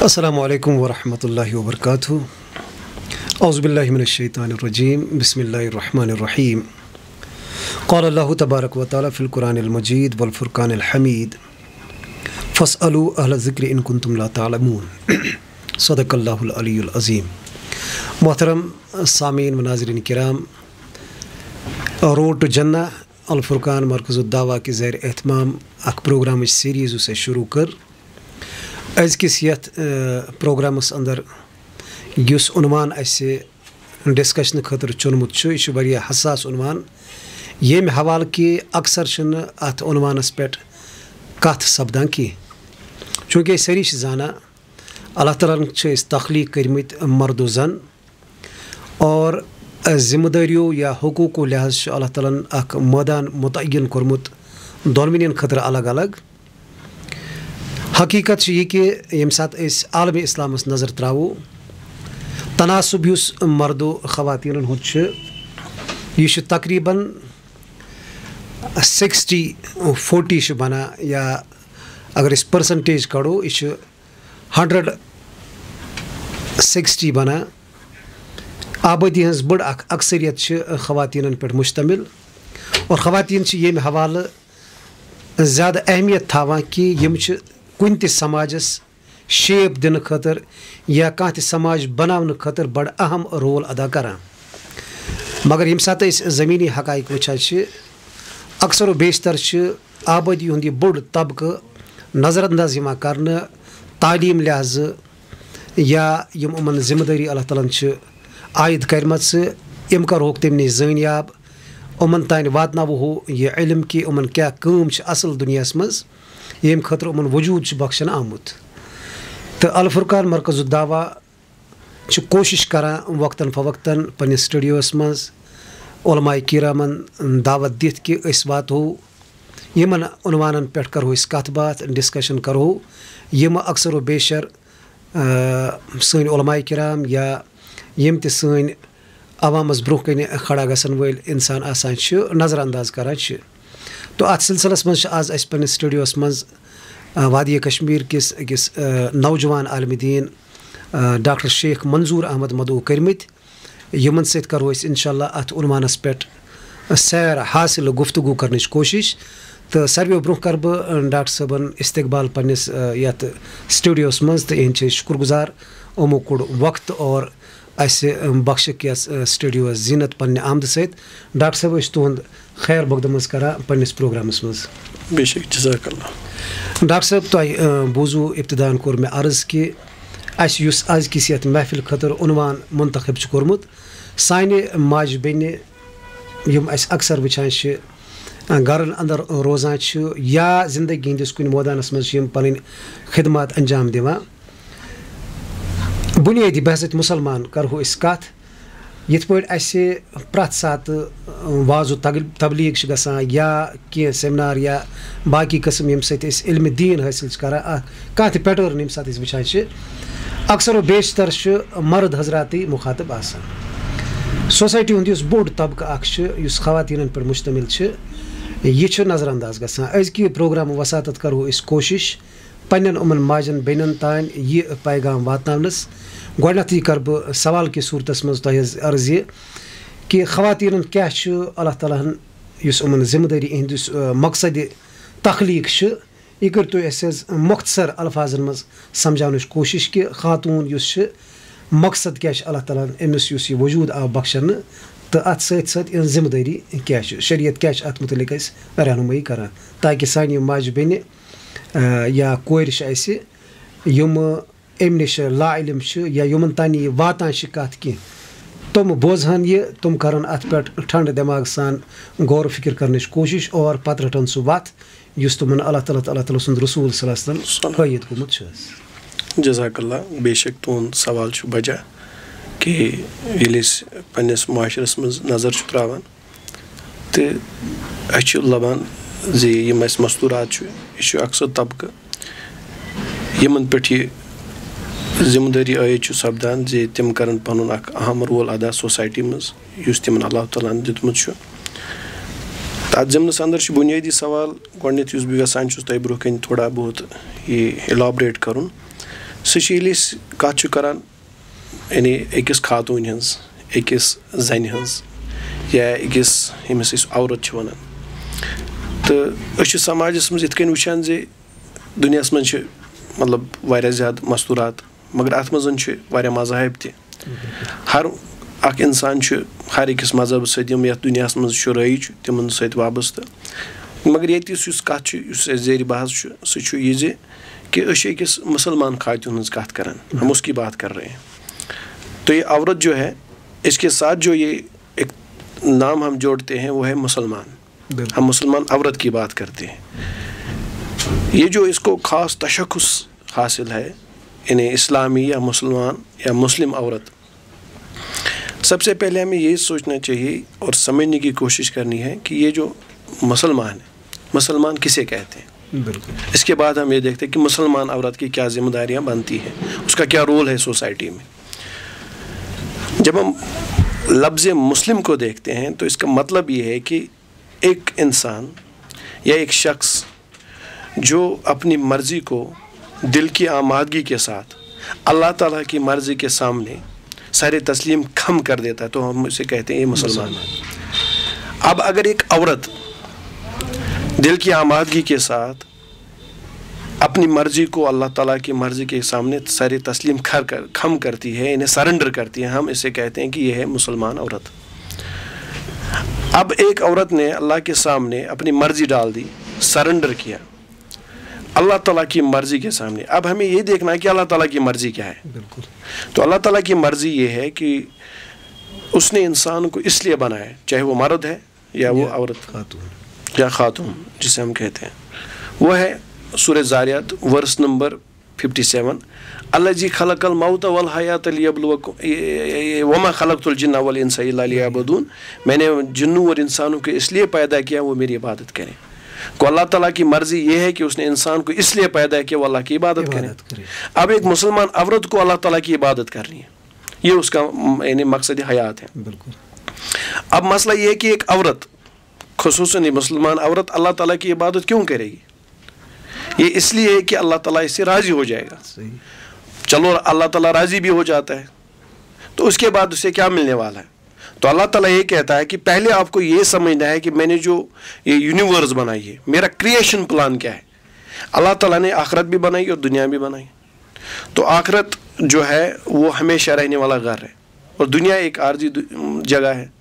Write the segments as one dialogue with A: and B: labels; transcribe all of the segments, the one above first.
A: अस्सलामु अलैकुम वरहमतुल्लाहि वबरकातुहू। औज़ु बिल्लाहि मिनश शैतानिर रजीम। बिस्मिल्लाहिर रहमानिर रहीम। क़ाल अल्लाहु तबारक व तआला फ़िल क़ुरानिल मजीद वल फ़ुरक़ानिल हमीद फ़स्अलू अहल ज़िक्रि इन कुन्तुम ला तअलमून। सदक़ल्लाहुल अलीयुल अज़ीम। मोहतरम सामीन व नाज़रीन किराम, रोड टू जन्नह अल-फ़ुरक़ान मरकज़-उद-दावा के ज़ेर एहतमाम अख प्रोग्राम सीरीज़ से शुरू कर अज़किस यथ प्रोग्रामस अंदर युस उन्वान ऐसे डिस्कशन खतर चुनमुत छु, यह वारिया हसास उन्वान येम हवाल कि अक्सर छन अथ उन्वानस पेट कथ सपदान की, चूँकि सारी जाना अल्लाह ताला ने तख्लीक करमित मर्द व जन और जिम्मेदारियों या हुकूक लिहाज अल्लाह ताला ने अख मैदान मुतय्यन कोरमुत दोनवनियन खतर अलग अलग। हकीकत यह कि यम सात आलम इस्लामस नज़र त्रावो तनासुब युस मर्दो खवातीन यह तकरीबन 60-40 बना, या अगर इस परसेंटेज कड़ो यह 160 बना। आबादी हज बड़ अक्सरियत खवातीन पे मुश्तमिल और खवातीन ये हवाले ज़्यादा अहमियत थावान कि यम कुन त समाजस शेप दिन खतर या कह त समाज बनावन खतर बड़ अहम रोल अदा करान। मगर यम सात ज़मीनी हकाइक वुचान अक्सर व बेशतर आबादी हुंद यह बोड़ तबक़ नज़रअंदाज यिवान करने तालीम लिहाज या यम उमन जिम्मेदारी अल्लाह ताला ने आयद करमस यम करोक तमने ज़नियाब उमन तान वातनावो यह इल्म कि उमन क्या काम असल दुनियास मज येम खतर उमन वजूद बख्शन आमुत। तो अल-फ़ुरक़ान मरकज़-उद-दावा कोशिश करान वक्तन फ़वक्तन पन्निस स्टूडियोस मज उलमाए किरामन दावत दित कि अस वातो यमन उन्वानन पे करो कथ बात डिस्कशन करो यम अक्सर व बेशर सन उलमाए किराम या यम त सन अवामस ब्रोह कन खड़ा गसन वल इंसान आसान नज़रअंदाज करान। तो अत सिलसिलस मज आज अस पन्निस स्टूडियोस मज वादिया कश्मीर किस अकिस नौजवान आलम दीन डॉक्टर शेख मंजूर अहमद मदऊ करमित यमन सत करो इंशाअल्लाह अत उन्वानस पे सैर हासिल गुफ्तगू करने कोशिश। तो सारे ब्रोह कर बह डॉक्टर साहबन इस्तकबाल पन्निस यत स्टूडियोस मज तो इन शुक्रगुजार उमो कोड़ वक्त और अस बख्श स्टूडियो जीनत पन्ने आमद सत। डॉक्टर साहब तुंद खैर मकदम करा पन्निस प्रोग्रामस मज।
B: बेशक जज़ाकल्लाह।
A: डॉक्टर साहब तुह बूजू इब्तिदान कोर मे अर्ज कि अस युस आज किस यत महफिल खतर उन्वान मुंतखब कोरमुत साने माज बेने यम अस अक्सर वचान घरन अंदर रोजान या जिंदगी हंदिस कुन मैदानस मज पन खिदमत अंजाम दिवान। बुनियादी बहसत मुसलमान करो कथ ये प्रथ सात वाजु तबलीग गसान या कह सेमिनार या बाकी कस्म यम सत इल्म दीन हासिल करा कह त पैटर्न यम सात वचान अक्सर व बेशतर मर्द हजराती मुखातब आसान। सोसाइटी हुंद युस बोड़ तबक़ खवातीन पे मुश्तमिल यह नज़रअंदाज गसान। अज़कि प्रोग्राम वसातत करो कोशिश पन्न उमन माजन बेनन तान यह पैगाम वातनावनस। गोडनथी कर बह सवाल की सूरतस मज तुह अर्ज ये कि खवातीन क्या अल्लाह ताला युस उमन जिम्मेदारी इहंदिस मकसद तख्लीक यह कर तुह मुख्तसर अल्फाजन मज समझान कोशिश कि खातून युस मकसद क्या अल्लाह ताला अमिस युस यह वजूद आव बख्शन तो अत सत इन जिम्मेदारी क्या शरीयत क्या अत मुतलिक रहनुमाई करान ताकि सान माज बेने या कोर यम अम नश ला इलम या यमन तान यह वातान कत कह तुम बोजहन यह तुम करन अत पे ठंड दिमाग सान गौर फिक्र करने कोशिश और पत रटन सह वत युस तुमन अल्लाह ताला सुंद रसूल सल्लल्लाहु अलैहि वसल्लम हयत गुमुत।
B: जज़ाकल्लाह। बेशक तुंद सवाल बजा कि ये पन्निस माशरस मज नज़र त्रावान तो अस लबान जी यम मस्तूरात यह अक्सर तबक़ यमन पे जिम्मेदारी आयद सपदान जे तिम करन पनुन अख अहम रोल अदा सोसाइटी मज युस तिमन अल्लाह ताला दितमुत। तथ जमनस अंदर बुनियादी सवाल गोडनेथ युस बह गसान तुह ब्रोह कन थोड़ा बहुत ये एलाबरेट करुन सह कत करान यानी अकिस खातून हंस अकिस जन हंस या अकिस यमिस औरत वनान तो समाजस मज इथ वुचान जे दुनिया मज मतलब वारिया ज़्यादा मस्तूरात मगर अत मज वारिया मज़ाहब त हर अख इंसान हर अकिस मजहब सम यथ दुनिया मज रई तिमन सत वाबस्त मगर ये कत ज़ेर बहस सह यह कि अकिस मुसलमान खातून हज कत करान हम उसकी बात कर रहे हैं। तो ये औरत जो है इसके साथ जो ये एक नाम हम जोड़ते हैं वो है मुसलमान। हम मुसलमान औरत की बात करते हैं। ये जो इसको ख़ास तशख़्ख़ुस हासिल है यानी इस्लामी या मुसलमान या मुस्लिम औरत, सबसे पहले हमें ये सोचना चाहिए और समझने की कोशिश करनी है कि ये जो मुसलमान है, मुसलमान किसे कहते हैं।
A: बिल्कुल।
B: इसके बाद हम ये देखते हैं कि मुसलमान औरत की क्या जिम्मेदारियाँ बनती हैं, उसका क्या रोल है सोसाइटी में। जब हम लफ्ज़ मुस्लिम को देखते हैं तो इसका मतलब ये है कि एक इंसान या एक शख्स जो अपनी मर्ज़ी को दिल की आमादगी के साथ अल्लाह ताला की मर्ज़ी के सामने सारे तस्लीम खम कर देता है, तो हम उसे कहते हैं ये मुसलमान है। अब अगर एक औरत दिल की आमादगी के साथ अपनी मर्ज़ी को अल्लाह ताला की मर्ज़ी के सामने सारी तस्लीम खम करती है, इन्हें सरेंडर करती है, हम इसे कहते हैं कि यह है मुसलमान औरत। अब एक औरत ने अल्लाह के सामने अपनी मर्ज़ी डाल दी, सरेंडर किया अल्लाह ताला की मर्ज़ी के सामने। अब हमें ये देखना है कि अल्लाह ताला की मर्ज़ी क्या है।
A: बिल्कुल।
B: तो अल्लाह ताला की मर्ज़ी ये है कि उसने इंसान को इसलिए बनाया, चाहे वो मर्द है या वो औरत या खातून जिसे हम कहते हैं, वो है सूरह ज़ारियात वर्स नंबर 57, अल्लाज़ी खलक़ल मौत वल हयात लियब्लुवकुम वमा खलक़तुल जिन्ना वल इंसा इल्ला लियअबुदून। मैंने जिन्नों और इंसानों को इसलिए पैदा किया वो मेरी इबादत करें। को अल्लाह ताला की मर्ज़ी ये है कि उसने इंसान को इसलिए पैदा किया वो अल्लाह की इबादत करें। अब एक मुसलमान औरत को अल्लाह ताला की इबादत करनी है, ये उसका यानी मकसद हयात है।
A: बिल्कुल।
B: अब मसला ये है कि एक औरत खुसूसन मुसलमान औरत अल्लाह ताला की इबादत क्यों करेगी? ये इसलिए है कि अल्लाह ताला इससे राज़ी हो जाएगा।
A: सही।
B: चलो अल्लाह ताला राज़ी भी हो जाता है तो उसके बाद उसे क्या मिलने वाला है? तो अल्लाह ताला ये कहता है कि पहले आपको ये समझना है कि मैंने जो ये यूनिवर्स बनाई है, मेरा क्रिएशन प्लान क्या है। अल्लाह ताला ने आखिरत भी बनाई और दुनिया भी बनाई। तो आखिरत जो है वो हमेशा रहने वाला घर है और दुनिया एक आर्जी जगह है।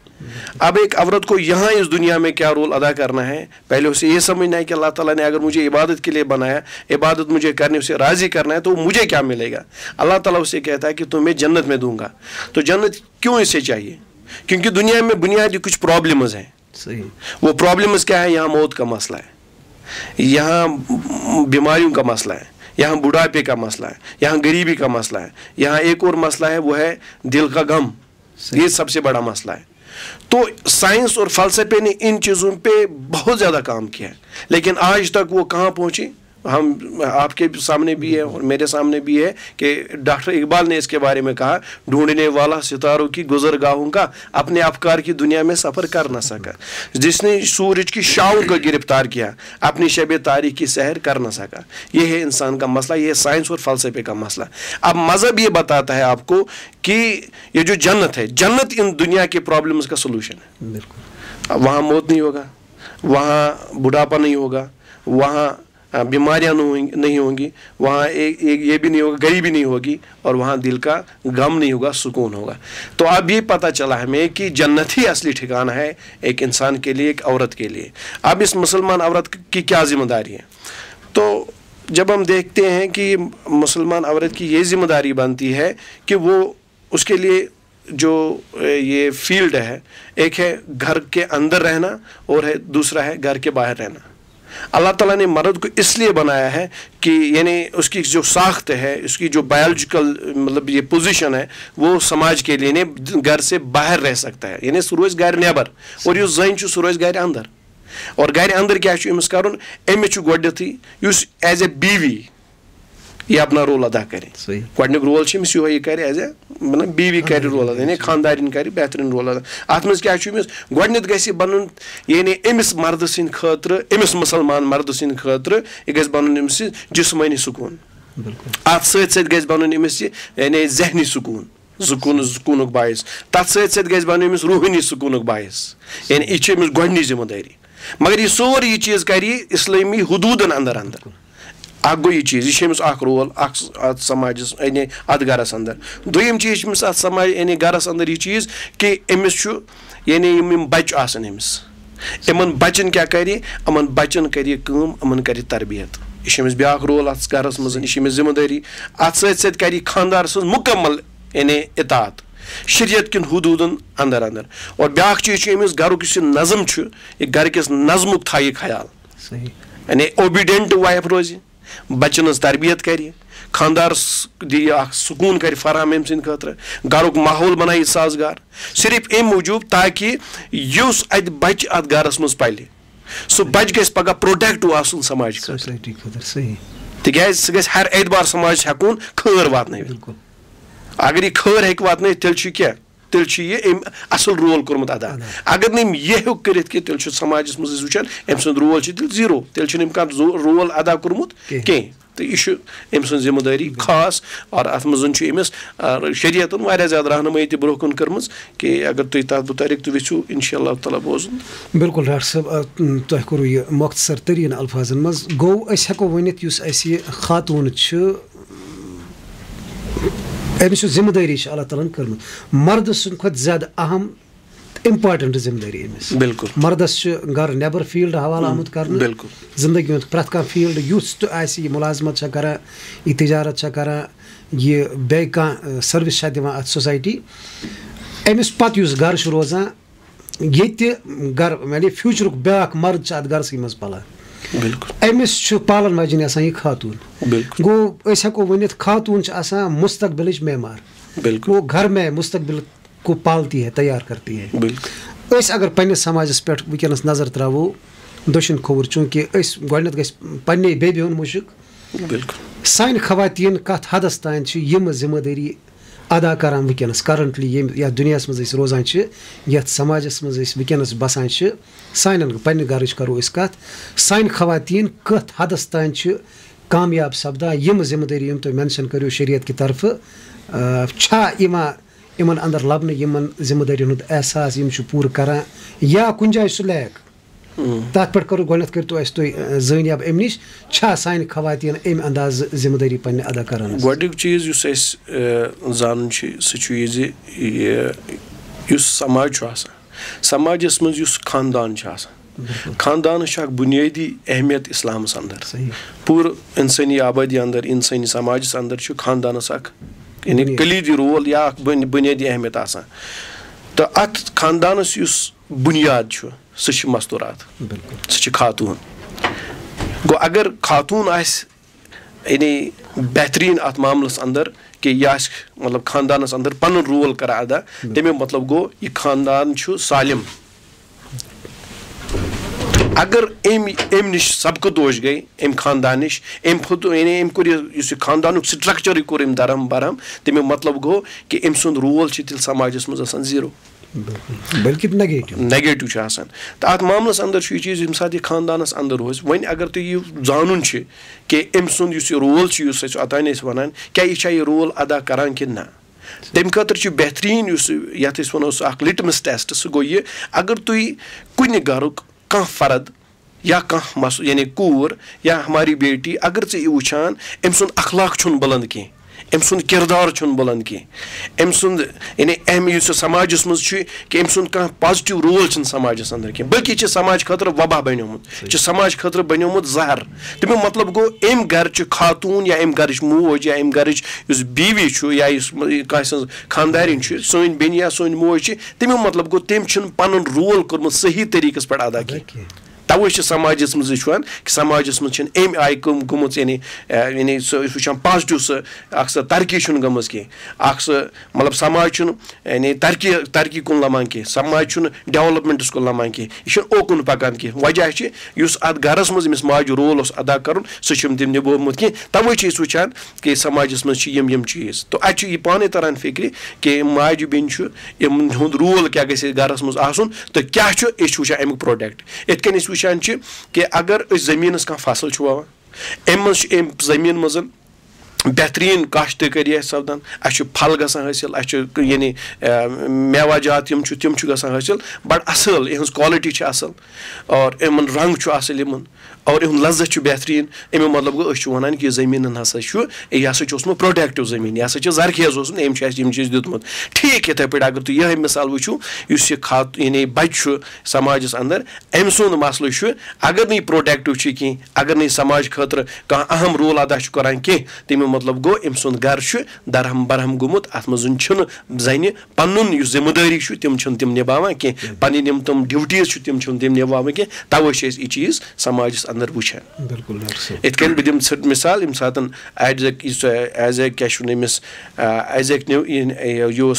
B: अब एक औरत को यहाँ इस दुनिया में क्या रोल अदा करना है, पहले उसे ये समझना है कि अल्लाह ताला ने अगर मुझे इबादत के लिए बनाया, इबादत मुझे करने उसे राज़ी करना है, तो मुझे क्या मिलेगा। अल्लाह ताला उसे कहता है कि तुम्हें जन्नत में दूंगा। तो जन्नत क्यों इसे चाहिए? क्योंकि दुनिया में बुनियादी कुछ प्रॉब्लम्स हैं।
A: सही।
B: वो प्रॉब्लम्स क्या है? यहाँ मौत का मसला है, यहाँ बीमारियों का मसला है, यहाँ बुढ़ापे का मसला है, यहाँ गरीबी का मसला है, यहाँ एक और मसला है वो है दिल का गम। ये सबसे बड़ा मसला है। तो साइंस और फ़लसफ़े ने इन चीज़ों पे बहुत ज़्यादा काम किया है, लेकिन आज तक वो कहाँ पहुँची? हम आपके सामने भी है और मेरे सामने भी है कि डॉक्टर इकबाल ने इसके बारे में कहा, ढूंढने वाला सितारों की गुज़रगाहों का अपने अफकार की दुनिया में सफ़र कर न सका, जिसने सूरज की शाओं को गिरफ्तार किया अपनी शब तारीख की सहर कर न सका। ये है इंसान का मसला, ये है साइंस और फ़लसफ़े का मसला। अब मज़हब ये बताता है आपको कि ये जो जन्नत है, जन्नत इन दुनिया के प्रॉब्लम्स का सलूशन है। वहाँ मौत नहीं होगा, वहाँ बुढ़ापा नहीं होगा, वहाँ बीमारियां नहीं होंगी, वहाँ एक ये भी नहीं होगा, गरीबी नहीं होगी, और वहाँ दिल का गम नहीं होगा, सुकून होगा। तो अब ये पता चला हमें कि जन्नत ही असली ठिकाना है एक इंसान के लिए, एक औरत के लिए। अब इस मुसलमान औरत की क्या जिम्मेदारी है? तो जब हम देखते हैं कि मुसलमान औरत की ये जिम्मेदारी बनती है कि वो उसके लिए जो ये फील्ड है, एक है घर के अंदर रहना और है दूसरा है घर के बाहर रहना। अल्लाह ताला ने मर्द को इसलिए बनाया है कि यानी उसकी जो साख्त है, उसकी जो बायोलॉजिकल मतलब ये पोजीशन है, वो समाज के लिए घर से बाहर रह सकता है, यानी सह रोज घर नेबर, और यह जन सह रोज घर अंदर। और घर अंदर क्या अमिस करुन, अमिस गोडथी एज ए बीवी ये अपना रोल अदा करें। गोडनिक रोल ये कर एज ए मतलब बीवी कर रोल अदा, यानी खानदारिन कर बेहतरीन रोल अदा। अत मज क्या गोडनिक गि बन यानी अमिस मर्द सद खतर, अमिस मुसलमान मर्द सद खतर यह गि बन जिस्मानी सुकून, اَتھ سۭتۍ سۭتۍ گژھِ بَنُن أمِس یہِ یعنی ذہنی سکوٗن سکوٗنُک باعث تَتھ سۭتۍ سۭتۍ گژھِ بَنُن أمِس روحٲنی سکوٗنُک باعث یعنی یہِ چھِ أمِس گۄڈنِچ ذِمہٕ دٲری مگر یہِ سورُے یہِ چیٖز کَرِ یہِ اِسلٲمی حدوٗدَن اَندَر اَکھ گوٚو یہِ چیٖز یہِ چھِ أمِس اَکھ رول اَکھ اَتھ سماجَس یعنی اَتھ گَرَس اَندَر دوٚیِم چیٖز چھِ أمِس اَتھ سماج یعنی گَرَس اَندَر یہِ چیٖز کہِ أمِس چھُ یعنی یِم بَچہِ آسَن أمِس یِمَن بَچَن کیٛاہ کَرِ یِمَن بَچَن کَرِ یہِ کٲم یِمَن کَرِ تربیت یہِ چھِ أمِس بیٛاکھ رول اَتھ گَرَس منٛز یہِ چھِ أمِس ذِمہٕ دٲری اَتھ سۭتۍ سۭتۍ کَرِ یہِ خانٛدار سٕنٛز مُکمل یعنی اطاعت شریعت کٮ۪ن حدوٗدَن اَندَر اور بیٛاکھ چیٖز چھُ أمِس گَرُک یُس یہِ نظم چھُ یہِ گَرٕکِس نظمُک تھایہِ خیال یعنی اوبیٖڈینٛٹ وایف روزِ بَچَن ہٕنٛز تربیت کَرِ خانٛدارَس دِیہِ اَکھ سکوٗن کَرِ فراہم أمۍ سٕنٛدِ خٲطرٕ گَرُک ماحول بَنایہِ سازگار صرف اَمہِ موٗجوٗب تاکہِ یُس اَتہِ بَچہِ اَتھ گَرَس منٛز پَلہِ سُہ بَچہِ گژھِ پَگاہ پرٛوٹیکٹِو آسُن سماج خٲطرٕ تِکیٛازِ سُہ گژھِ ہر اعتبار سماجَس ہٮ۪کُن خٲر واتنٲوِتھ اگر یہِ خٲر ہیٚکہِ واتنٲوِتھ تیٚلہِ چھُ کیٛاہ تیٚلہِ چھُ یہِ أمۍ اَصٕل رول کوٚرمُت ادا اگر نہٕ أمۍ یہِ ہیوٚک کٔرِتھ کینٛہہ تیٚلہِ چھُ سماجَس منٛز أسۍ وٕچھان أمۍ سُنٛد رول چھُ تیٚلہِ زیٖرو تیٚلہِ چھُنہٕ أمۍ کانٛہہ رول ادا کوٚرمُت کینٛہہ تہٕ یہِ چھُ أمۍ سٕنٛز ذِمہٕ دٲری خاص اور اَتھ منٛز چھُ أمِس شریعتَن واریاہ زیادٕ رہنُمٲیی تہِ برونٛہہ کُن کٔرمٕژ کہِ اگر تُہۍ تَتھ مُتعلِق تہِ وٕچھِو اِنشاء اللہ تعالیٰ بوزُن
A: بِلکُل ڈاکٹر صٲب تۄہہِ کوٚروٕ یہِ مۄختصر تٔریٖن الفاظن منٛز گوٚو أسۍ ہٮ۪کو ؤنِتھ یُس اَسہِ یہِ خاتوٗن چھُ أمِس یُس ذِمہٕ دٲری چھِ اللہ تعالیٰ ہَن کٔرمٕژ مردٕ سٕنٛدِ کھۄتہٕ زیادٕ اہم اِمپاٹنٹ ذِمہٕ دٲری أمِس
B: بِلکُل
A: مردس چھُ گرٕ نٮ۪بر فیٖلڈ حوالہٕ آمُت کرنہٕ
B: بِلکُل
A: زندگی ہُنٛد پرٛٮ۪تھ کانٛہہ فیٖلڈ یُس تہِ آسہِ یہِ مُلازمت چھےٚ کران یہِ تِجارت چھےٚ کران یہِ بیٚیہِ کانٛہہ سٔروِس چھےٚ دِوان اَتھ سوسایٹی أمِس پتہٕ یُس گرٕ چھُ روزان ییٚتہِ گرٕ یعنی فیوٗچرُک بیٛاکھ مرد چھُ اَتھ گرسٕے منٛز پَلان أمِس چھُ پالن واجیٚنۍ آسان یہِ خاتوٗن گوٚو أسۍ ہٮ۪کو ؤنِتھ خاتوٗن چھِ آسان مُستقبِلٕچ معمار گوٚو گھر میں مُستقبِل کو پالتی ہے تیار کرتی ہے أسۍ اگر پنٛنِس سماجس پٮ۪ٹھ وٕنکٮ۪نس نظر ترٛاوو دٔچھُن کھووُر چوٗنٛکہِ أسۍ گۄڈنٮ۪تھ گژھِ پنٛنے بیبی ہُنٛد مُشک سانہِ خواتیٖن کَتھ حدس تانۍ چھِ یِمہٕ ذِمہٕ دٲری ادا کران وٕنکٮ۪نس کرنٹلی ییٚمہِ یتھ دُنیاہس منٛز أسۍ روزان چھِ یتھ سماجس منٛز أسۍ وٕنکٮ۪نس بسان چھِ سانٮ۪ن پنٛنہِ گرٕچ کرو أسۍ کتھ سانہِ خواتیٖن کَتھ حدس تانۍ چھِ کامیاب سپدان یِم ذِمہٕ دٲری یِم تُہۍ مینشن کٔرِو شریعت کہِ طرفہٕ چھا یِوان یِمن اندر لبنہٕ یِمن ذِمہٕ دٲرین ہُنٛد احساس یِم چھِ پوٗرٕ کران یا کُنہِ جایہِ سُہ لیک تَتھ پٮ۪ٹھ کَرو گۄڈنٮ۪تھ کٔرۍتو اَسہِ تُہۍ زٲنیاب اَمہِ نِش چھا سانہِ خواتیٖن اَمہِ اندازٕ ذِمہٕ دٲری پنٛنہِ ادا کران
B: گۄڈنیُک چیٖز یُس اَسہِ زانُن چھُ سُہ چھُ یہِ زِ یُس سماج چھُ آسان سماجس منٛز یُس خاندان چھُ آسان خاندانس چھُ اکھ بُنیٲدی اہمیت اِسلامس اندر پوٗرٕ اِنسٲنی آبٲدی اندر اِنسٲنی سماجس اندر چھُ خاندانس اکھ یعنی کلیٖدی رول یا اکھ بُنیٲدی اہمیت آسان تہٕ اتھ خاندانس یُس بُنیاد چھُ سُہ چھُ مستوٗرات سُہ چھُ خاتوٗن گوٚو اگر خاتوٗن آسہِ یعنی بہتریٖن اتھ معاملس اندر کہِ یہِ آسہِ مطلب خاندانس اندر پنُن رول کران ادا تمیُک مطلب گوٚو یہِ خاندان چھُ سالِم اگر أمۍ نِش سبقہٕ دوش گٔے أمۍ خاندان نِش أمۍ یعنی أمۍ کوٚر یُس یہِ خاندانُک سٹرکچرٕے کوٚر أمۍ درہم برہم تمیُک مطلب گوٚو کہِ أمۍ سُنٛد رول چھُ تیٚلہِ سماجس منٛز آسان زیٖرو نگیٹِو چھُ آسان تہٕ اتھ معاملس اندر چھُ یہِ چیٖز ییٚمہِ ساتہٕ یہِ خاندانس اندر روزِ وۄنۍ اگر تُہۍ یہِ زانُن چھِ کہِ أمۍ سُنٛد یُس یہِ رول چھُ یُس أسۍ اوٚتانۍ ٲسۍ ونان کیٛاہ یہِ چھا یہِ رول ادا کران کِنہٕ نہ تمہِ خٲطرٕ چھُ بہتریٖن یُس یتھ أسۍ ونو سُہ اکھ لِٹمس ٹیسٹ سُہ گوٚو یہِ اگر تُہۍ کُنہِ گرُک کانٛہہ فرد یا کانٛہہ یعنی کوٗر یا ہماری بیٹی اگر ژٕ یہِ وٕچھان أمۍ سُنٛد اخلاق چھُنہٕ بُلنٛد کینٛہہ أمۍ سُنٛد کِردار چھُنہٕ بُلنٛد کینٛہہ أمۍ سُنٛد یعنی اہم یُس یہِ سماجس منٛز چھُ کہِ أمۍ سُنٛد کانٛہہ پازٹِو رول چھُنہٕ سماجس اندر کینٛہہ بٔلکہِ یہِ چھِ سماج خٲطرٕ وباہ بنیومُت یہِ چھُ سماج خٲطرٕ بنیومُت زہر تمیُک مطلب گوٚو أمۍ گرٕچہِ خاتوٗن یا أمۍ گرٕچ موج یا أمۍ گرٕچ یُس بیوی چھُ یا یُس کٲنٛسہِ سٕنٛز خاندارِنۍ چھِ سٲنۍ بیٚنہِ یا سٲنۍ موج چھِ تمیُک مطلب گوٚو تٔمۍ چھُنہٕ پنُن رول کوٚرمُت صحیح طٔریٖقس پٮ۪ٹھ ادا کینٛہہ تَوَے چھِ سماجس منٛز وٕچھان کہِ سماجس منٛز چھِنہٕ اَمہِ آیہِ گٔمٕژ یعنی سُہ أسۍ وٕچھان پازٹِو سۄ ترقی چھُنہٕ گٔمٕژ کینٛہہ اکھ سُہ مطلب سماج چھُنہٕ یعنی ترقی کُن لمان کینٛہہ سماج چھُنہٕ ڈیولپمنٹس کُن لمان کینٛہہ یہِ چھُنہٕ اوکُن پکان کینٛہہ وجہ چھِ یُس اتھ گرس منٛز أمِس ماجہِ رول اوس ادا کرُن سُہ چھُنہٕ تٔمۍ نِبومُت کینٛہہ تَوَے چھِ أسۍ وٕچھان کہِ سماجس منٛز چھِ یِم چیٖز تہٕ اَتہِ چھُ یہِ پانے تران فِکرِ کہِ یِم ماجہِ بیٚنہِ چھُ یِمن ہُنٛد رول کیاہ گژھِ اَسہِ گرس منٛز آسُن تہٕ کیاہ چھُ أسۍ چھِ وٕچھان امیُک پروڈکٹ یِتھ کٔنۍ أسۍ وٕچھان چھِ کہِ اگر أسۍ زٔمیٖنس کانٛہہ فصل چھُ وَوان اَمہِ منٛز چھُ أمۍ زٔمیٖن منٛز बेहतरीन काश्तकारी सपदान अच्छे फल गसान हासिल यानी मेवाजात तम गसान हासिल बड़ असल इहज क्वालिटी असल और इन रंग असल इन और इन लज्जत बेहतरीन अमे मतलब गो वन कि जमीन हसा यह हसा प्रोटेक्टिव जमीन यह हसा जरखेज अम चीज दुतमुत ठीक इथे पे अगर तुम यह मिसाल वो खात यानी बच्चे समाज अंदर अम सुंद मसल अगर नहीं प्रोटेक्टिव कहीं अगर नहीं समाज खतर कह अहम रोल अदा करान कह तमें मतलब गो अम सुंद गर दरहम बरहम गोमुत अत मज जन पन जिम्मेदारी तम निभावान कह पन तम ड्यूटीज तम निभावान कह तवे यह चीज समाज अंदर वुचान
A: बिल्कुल
B: इत कन बह दिम मिसाल यम सात आइजैक क्या Amish Isaac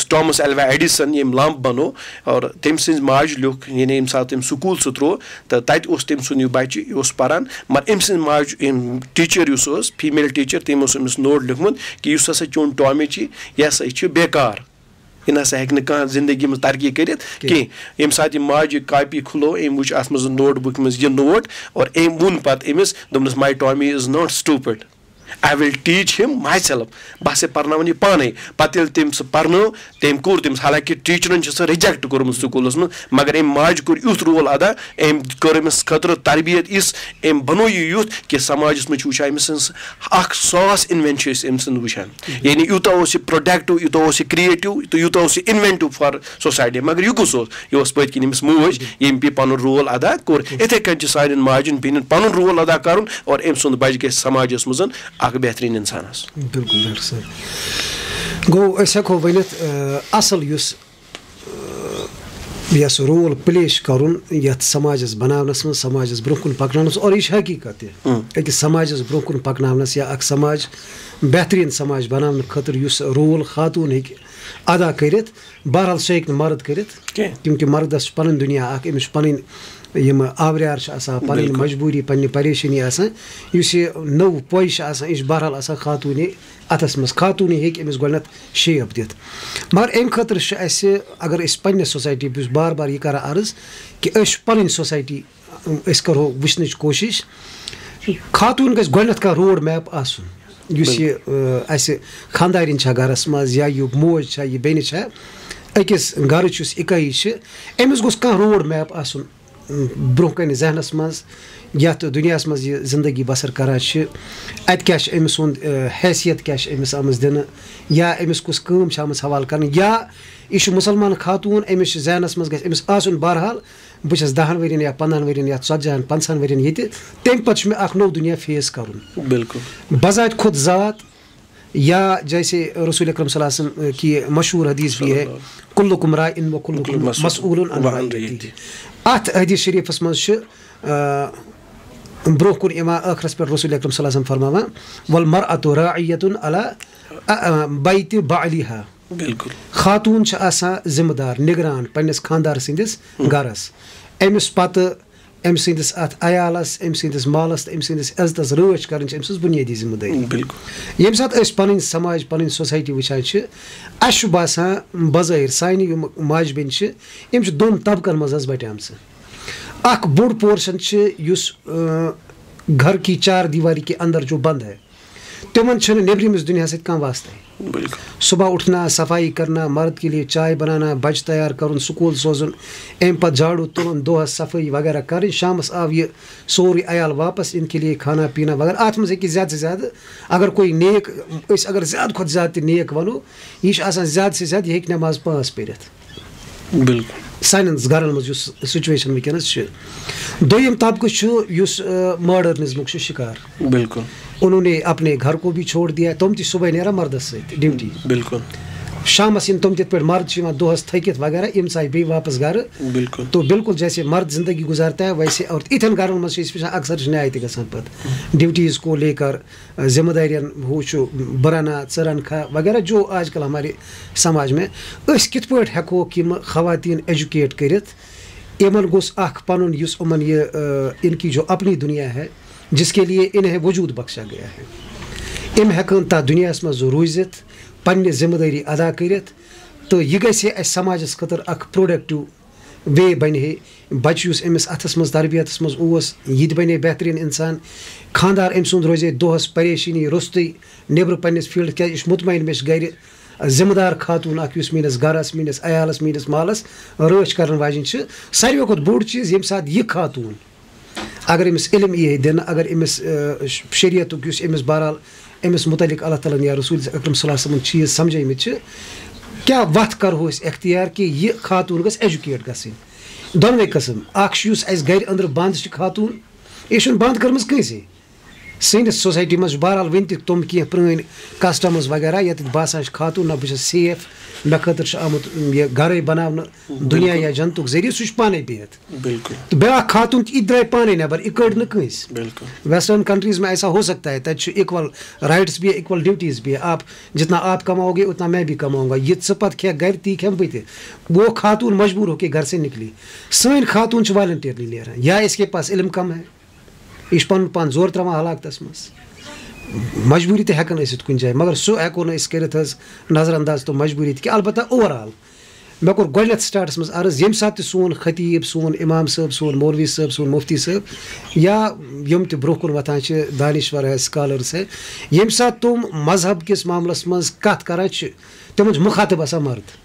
B: Thomas Alva Edison यम लैंप बनो और तम सज माज लिख यानी यम सात स्कूल सह त्रो तो तत तम सुन बच्चे यह पारान मगर अम सज माज टीचर फीमेल टीचर तम अमिस नोट लिखमुत कि हसा चोन टॉमी यह हसा बेकार इन हसा हे कह जिंदगी में तरक्की कर ये सात माज कापी खुलो अम वो अत मज नोट बुक मज यह नोट और अम वोन पे अमिस दोपनस my Tommy is not stupid I will teach him myself बस पर्न पाने पे तम सह पर्नो तम कोर तम हालांकि टीचरन सह रिजेक्ट कोर्मुत स्कूल में मगर अम माज कोर युथ रोल अदा अम कर अमिस खतर तरबियत इस अम बनो यह युथ कि समाज में वो अमिस 100 इन्वेंशन अम सद वुचान यानी यूत प्रोडक्टिव यूत क्रिएटिव तो यूत इन्वेंटिव फॉर सोसाइटी मगर यह कुस यह पत किन अमिस मोज यम पे पन रोल अदा कोर इथे कन सान माजन बेन पन रोल अदा कर और अम सुंद बच गए समाज मज बेहतरीन इंसान
A: बिल्कुल सर गो हेको वन असल यस रोल प्लेश करुन यथ समाजस बनावनस में समाजस ब्रोह पकनानस और यह हकीकत अकिस समाजस ब्रोह पकनावनस या अख समाज बेहतरीन समाज बनाने खतर युस रोल खातून हे अदा करित बहरहाल सह हेक मर्द करित क्योंकि मर्दस पन दुनिया अमिस पन यम आवरियार पन मजबूरी पन्ने परेशानी नौ पोय यह बहरहाल खातून अतस मज खातून हे अमिस गोडनथ शेप दित मगर अम खतर अगर पन्ने सोसाइटी बार बार यह कर अर्ज कि पन सोसाइटी करो वुचन कोशिश खातून गज गोडनथ का रोड मैप आसुन यह खानदारिन गरस मज या यह मोज यह बेन अकिस गरच इकाई अमिस गोस कह रोड मैप आसुन ब्रोह कन जहनस मज यथ दुनिया मज जिंदगी बसर करान अत क्या अमिस हैसियत क्या अमिस आमज दिन या अमिस कुछ काम आमज हवाल कर या यह मुसलमान खातून अमिस जहनस मज गमिस आसुन बहरहाल बस 10 वरियन या 15 वरियन या 40 50 वरियन ये तम पे मे नौ दुनिया फेस कर
B: बिल्कुल
A: बजात खुद ज़ात या जैसे रसूल अकरम सल्लल्लाहु अलैहि वसल्लम की मशहूर हदीस भी है कुल्लुकुम राइन व कुल्लुकुम मसऊलुन अन रइयतिही अत हदीस शरीफस मज ब्रोह कुन इमा आखरस पे रसूल अकरम सल्लल्लाहु अलैहि वसल्लम फरमावान वल मरअतु राइयतुन अला बैत बालिहा
B: बिल्कुल
A: खातून जिम्मेदार निगरान पन्निस खानदार सिंदिस गरस अमिस पत अम सिंदिस अत अयालस अम सिंदिस मालस अम सिंदिस इज्जतस रच कर बुनियादी जिम्मेदारी
B: बिल्कुल
A: ये सात पन समाज पन सोसाइटी वुचान अस बसान बज़ाहिर सानि माज बेन यम दोन तबकन मज बटाम अख बोड़ पोर्शन घर की चार दीवारी के अंदर जो बंद है तिमन नेबरिमिस दुनिया से कह वास्ता सुबह उठना सफाई करना मर्द के लिए चाय बनाना बच तैयार कर स्कूल सोजन अम पे झाड़ू तुलन दोहस सफाई वगैरह कर शामस आव ये सोरी अयाल वापस इनके लिए खाना पीना वगैरह अत मज ज़्यादा से ज़्यादा अगर कोई नेक अगर ज़्यादा खुद ज़्यादा नेक वनो यह ज़्यादा से ज़्यादा यह नमाज 5 पढ़ित
B: बिल्कुल
A: सान गरन मज सिचुएशन वनस दोयम तबक मॉडर्निज्मुक शिकार
B: बिल्कुल
A: उन्होंने अपने घर को भी छोड़ दिया तुम सुबह नेरा मर्दस ड्यूटी
B: बिल्कुल
A: शामस तुम तित पे मर्द दोहस थकित वगैरह इम साई बे वापस घर
B: बिल्कुल तो
A: बिल्कुल जैसे मर्द जिंदगी गुजारता है वैसे और इथन घरों में अक्सर न्याय तक ड्यूटीज़ को लेकर जिम्मेदारियान वो बराना चरन खा वगैरह जो आजकल हमारे समाज में कित पे हेको खवातीन एजुकेट करित इमन गोस पन इनकी जो अपनी दुनिया है जिसके लिए इन्हें वजूद बख्शा गया है इम हेकन ता दुनिया मज रूजित पन्ने जिम्मेदारी अदा करित तो यह गई समाजस खतर अख प्रोडक्टिव وے بَنہِ ہے بَچہِ یُس أمِس اَتھَس منٛز تربیتَس منٛز اوس یہِ تہِ بَنے بہتریٖن اِنسان خانٛدار أمۍ سُنٛد روزے دۄہَس پریشٲنی روٚستُے نیٚبرٕ پنٛنِس فیٖلڈ کیٛازِ یہِ چھُ مطمعین مےٚ چھِ گَرِ ذِمہٕ دار خاتوٗن اَکھ یُس میٛٲنِس گَرَس میٛٲنِس عیالَس میٛٲنِس مالَس رٲچھ کَرَن واجیٚنۍ چھِ ساروِیو کھۄتہٕ بوٚڑ چیٖز ییٚمہِ ساتہٕ یہِ خاتوٗن اگر أمِس علم یی ہے دِنہٕ اگر أمِس شریعتُک یُس أمِس بہرحال أمِس متعلق اللہ تعالیٰ ہَن یا رسوٗل اکرم صلی اللہ علیہ وسلم چیٖز سَمجھٲیمٕتۍ چھِ کیٛاہ وَتھ کَرہو أسۍ اختیار کہِ یہِ خاتوٗن گژھِ ایجوکیٹ گژھٕنۍ دۄنوَے قٕسٕم اَکھ چھُ یُس اَسہِ گَرِ أنٛدرٕ بنٛد چھِ خاتوٗن یہِ چھُنہٕ بنٛد کٔرمٕژ کٲنٛسے سٲنِس سوسایٹی منٛز چھُ بہرحال وٕنہِ تہِ تِم کینٛہہ پرٛٲنۍ کَسٹَمٕز وغیرہ ییٚتٮ۪تھ باسان چھِ خاتوٗن نہ بہٕ چھَس سیف مےٚ خٲطرٕ چھُ آمُت یہِ گَرَے بَناونہٕ دُنیا یا جنتُک ذٔریعہٕ سُہ چھُ پانَے بِہِتھ تہٕ بیٛاکھ خاتوٗن تہِ یہِ تہِ درٛاے پانَے نٮ۪بر یہِ کٔڑ نہٕ کٲنٛسہِ ویسٹٲرن کنٹریٖز میں ایسا ہو سکتا ہے تَتہِ چھُ اِکوَل رایٹٕس بھی ہے اِکوَل ڈیوٹیٖز بھی ہے آپ جتنا آپ کماؤ گے اتنا میں بھی کماؤں گا یہِ ژٕ پَتہٕ کھٮ۪کھ گَرِ تی کھٮ۪مہٕ بہٕ تہِ وہ خاتوٗن مجبوٗر ہو کے گھر سے نِکلی سٲنۍ خاتوٗن چھِ والنٹیرلی نیران یا اِس کے پاس علم کم ہے یہِ چھُ پَنُن پان زورٕ ترٛاوان ہلاکتَس منٛز مجبوٗری تہِ ہٮ۪کان ٲسِتھ کُنہِ جایہِ مگر سُہ ہٮ۪کو نہٕ أسۍ کٔرِتھ حظ نظر انداز تہٕ مجبوٗری تہِ کینٛہہ البتہ اوٚوَرآل مےٚ کوٚر گۄڈنٮ۪تھ سٹاٹَس منٛز عرض ییٚمہِ ساتہٕ تہِ سون خطیٖب سون اِمام صٲب سون مولوی صٲب سون مُفتی صٲب یا یِم تہِ برونٛہہ کُن وۄتھان چھِ دانِشوَر ہے سکالٲرٕس ہے ییٚمہِ ساتہٕ تِم مذہب کِس معاملَس منٛز کَتھ کَران چھِ تِمَن چھُ مُخاطب آسان مرد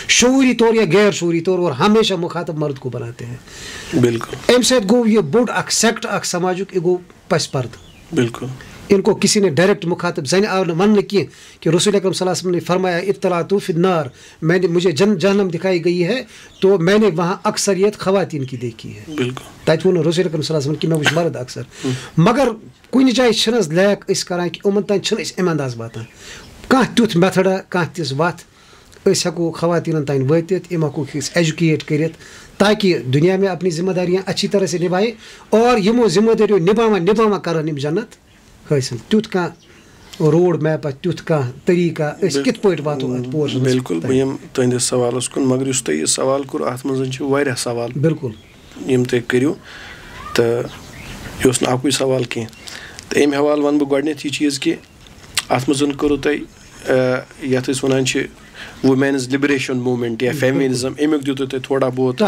A: شعوٗری طور یا غیر شعوٗری طور اور ہمیشہ مُخاطب مرد کو بناتے ہیں
B: بالکل
A: اَمہِ سۭتۍ گوٚو یہِ بوٚڑ اَکھ سٮ۪کٹ اَکھ سماجُک یہِ گوٚو پَسہِ پردٕ
B: بالکل
A: इनको किसी ने डायरेक्ट मुखातिब ज़ैन आव मन किए कि रसूल अकरम सल्लल्लाहु अलैहि वसल्लम ने फरमाया इत्तलातु फिन्नार मैंने मुझे जहन्नम दिखाई गई है तो मैंने वहाँ अक्सरियत ख़वातीन की देखी है तब वो रसूल अकरम सल्लल्लाहु अलैहि वसल्लम कि मैं वुच मर्द अक्सर मगर कुछ जाए छनस लैक करान कि उमन तान छन अम अंदाज वातान कह तुथ मेथडा कह तिस वत हेको ख़वातीन तान वातित इम हेको एजुकेट करित ताकि दुनिया में अपनी जिम्मेदारियाँ अच्छी तरह से निभाए और यमो जिम्मेदारियों निभावा करन इम जन्नत हासिल तुथ का रोड मैप तुथ का तरीका कित पॉइंट वातो पोर
B: बिल्कुल बम तुंदिस सवालस कुन मगर युस तुम सवाल कोर अत मज वारिया सवाल
A: बिल्कुल यम
B: तुम करियो तो यह ना अकुई सवाल कह तो अम हवाल वन बह गोडनेथ यह चीज़ कि अत मज करो तुम यथ वन वुमेन्स लिबरेशन मूवमेंट या फेमिनिज्म अमुक दितो तुम थोड़ा बहुत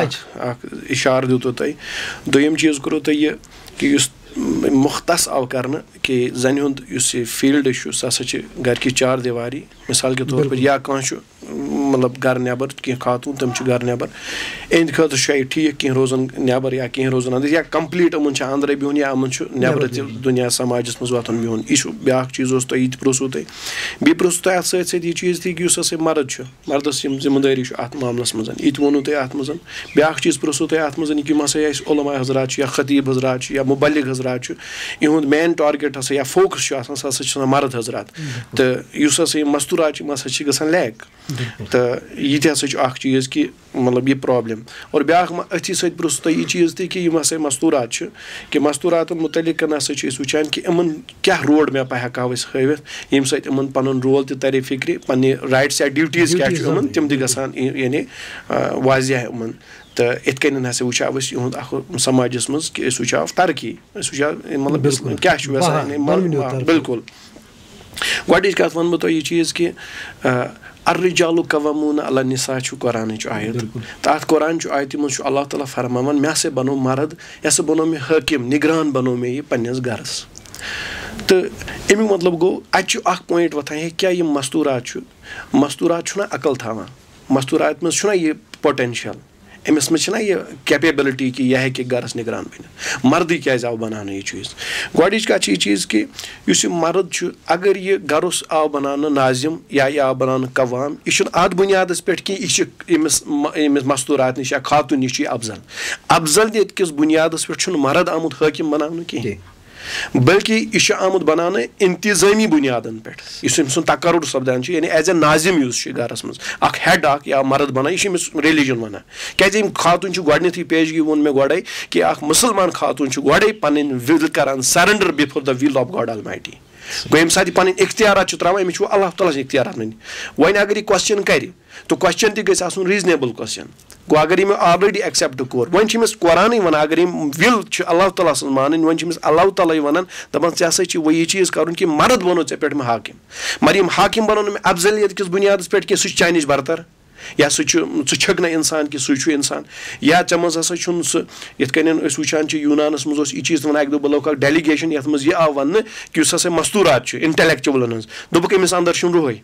B: इशार दितो तुम दोयम चीज़ करो तुम यह कि मुख्तस आव करना कि जन हुंद फील्ड सह घर की चार दीवारी मिसाल के तौर पर या कह मतलब घर नबर कह खातून तम घर नबर एंद खत ठीक कह रोजन नबर या कह रोजन अंदर या कंप्लीट अमन अंदर बिहन या अमन नबर दुनिया समाज मज वतन बिहन यह ब्या चीज़ यह प्रोसो तुम बी प्रोसो तुम अत सह चीज़ थी कि मर्द मर्दस जिम्मेदारी अत मामलस मज यह वोनू तुम अत मज ब्या चीज़ प्रोसो तुम अत मज कि हसा उलमा हजरात या खतीब हजरात या मुबल्लिग हजरात इहुंद मेन टारगेट हसा या फोकस सह हसा मर्द हजरात तो इस हसा मस्तूरात हसा लैक तो यह हसा चीज़ कि मतलब यह प्रॉब्लम और ब्या अथी सत प्रोसो तुम यह चीज़ थी कि हसा मस्तूरात कि मस्तूरात मुतलिक हसा वुचान कि इन क्या रोड मैप हेको हवित यम सम पन रोल तरे फिक्र पन्ने राइट्स या ड्यूटीज़ क्या तम गसान यानी वाजिया इन तो इत कन हसा वो इहुंद समाजस मज कि वो तरक्की मतलब क्या बिल्कुल गोडच कत वन बह यह चीज़ कि अर्रिजालु कव्वामून अला निसा कुरान आयत तो अत कुरान आयत मज अल्लाह ताला फरमान मे हसा बनो मर्द यह हसा बनो मे हाकिम निगरान बनो मे यह पन्निस गरस तो अमुक मतलब गो अत पॉइंट वथान है क्या यह मस्तूरात अकल थावान मस्तूरात मज यह पोटेंशियल अमिस मज यह कैपेबिलिटी कि यह हेकि गरस निगरान बन मर्द क्या आव बनाने यह चीज़ गोडच कत यह चीज़ कि इस मर्द अगर यह गरुस आव बनाने नाजिम या यह आव बनाने कवाम यह अत बुनियाद पे कि मस्तूरात नश या खातून नश अफजल ये किस बुनियाद पे मर्द आमुत हाकिम बनाने कहें बल्कि यह आमुत बनाने इंतजामी बुनियादन पे सुन तकरुर सपदान यानी एज ए नाजिम गरस मज हेड या मर्द बना यह रिलीजन वन क्या खातून गोडनथी पेशगी वोन मे गोड़े कि मुसलमान खातून गोड़े पन विल करान surrender before the will of God almighty गो यम साथ पन इख्तियारात त्रा अमिस अल्लाह ताला इख्तियारात वन अगर यह क्वेश्चन कर तो क्वेश्चन तक रीजनेबल क्वेश्चन गो अगर यह ऑलरेडी एक्सेप्ट कोर वन कुरान वन अगर विल अल्लाह ताला सज मान वन अल्लाह ताला वन दपान ऐ हसा वही चीज़ कर कि मर्द बनो पे हाकिम मगर यम हाकिम बनो मे अफजलियत किस बुनियाद पे कि सह चानिश बरतर या ژٕ چھَکھ نہٕ اِنسان کہِ سُے چھُ اِنسان یا ژےٚ منٛز ہسا چھُنہٕ سُہ یِتھ کٔنۍ أسۍ وٕچھان چھِ یوٗنانَس منٛز اوس یہِ چیٖز وَنان اَکہِ دۄہ بہٕ لوٚگ اکھ ڈیلِگیشن یَتھ منٛز یہِ آو وَننہٕ کہِ یُس ہسا مستوٗرات چھُ اِنٹلیکچُوَلن ہٕنٛز دوٚپُکھ أمِس اَندر چھُنہٕ روہٕے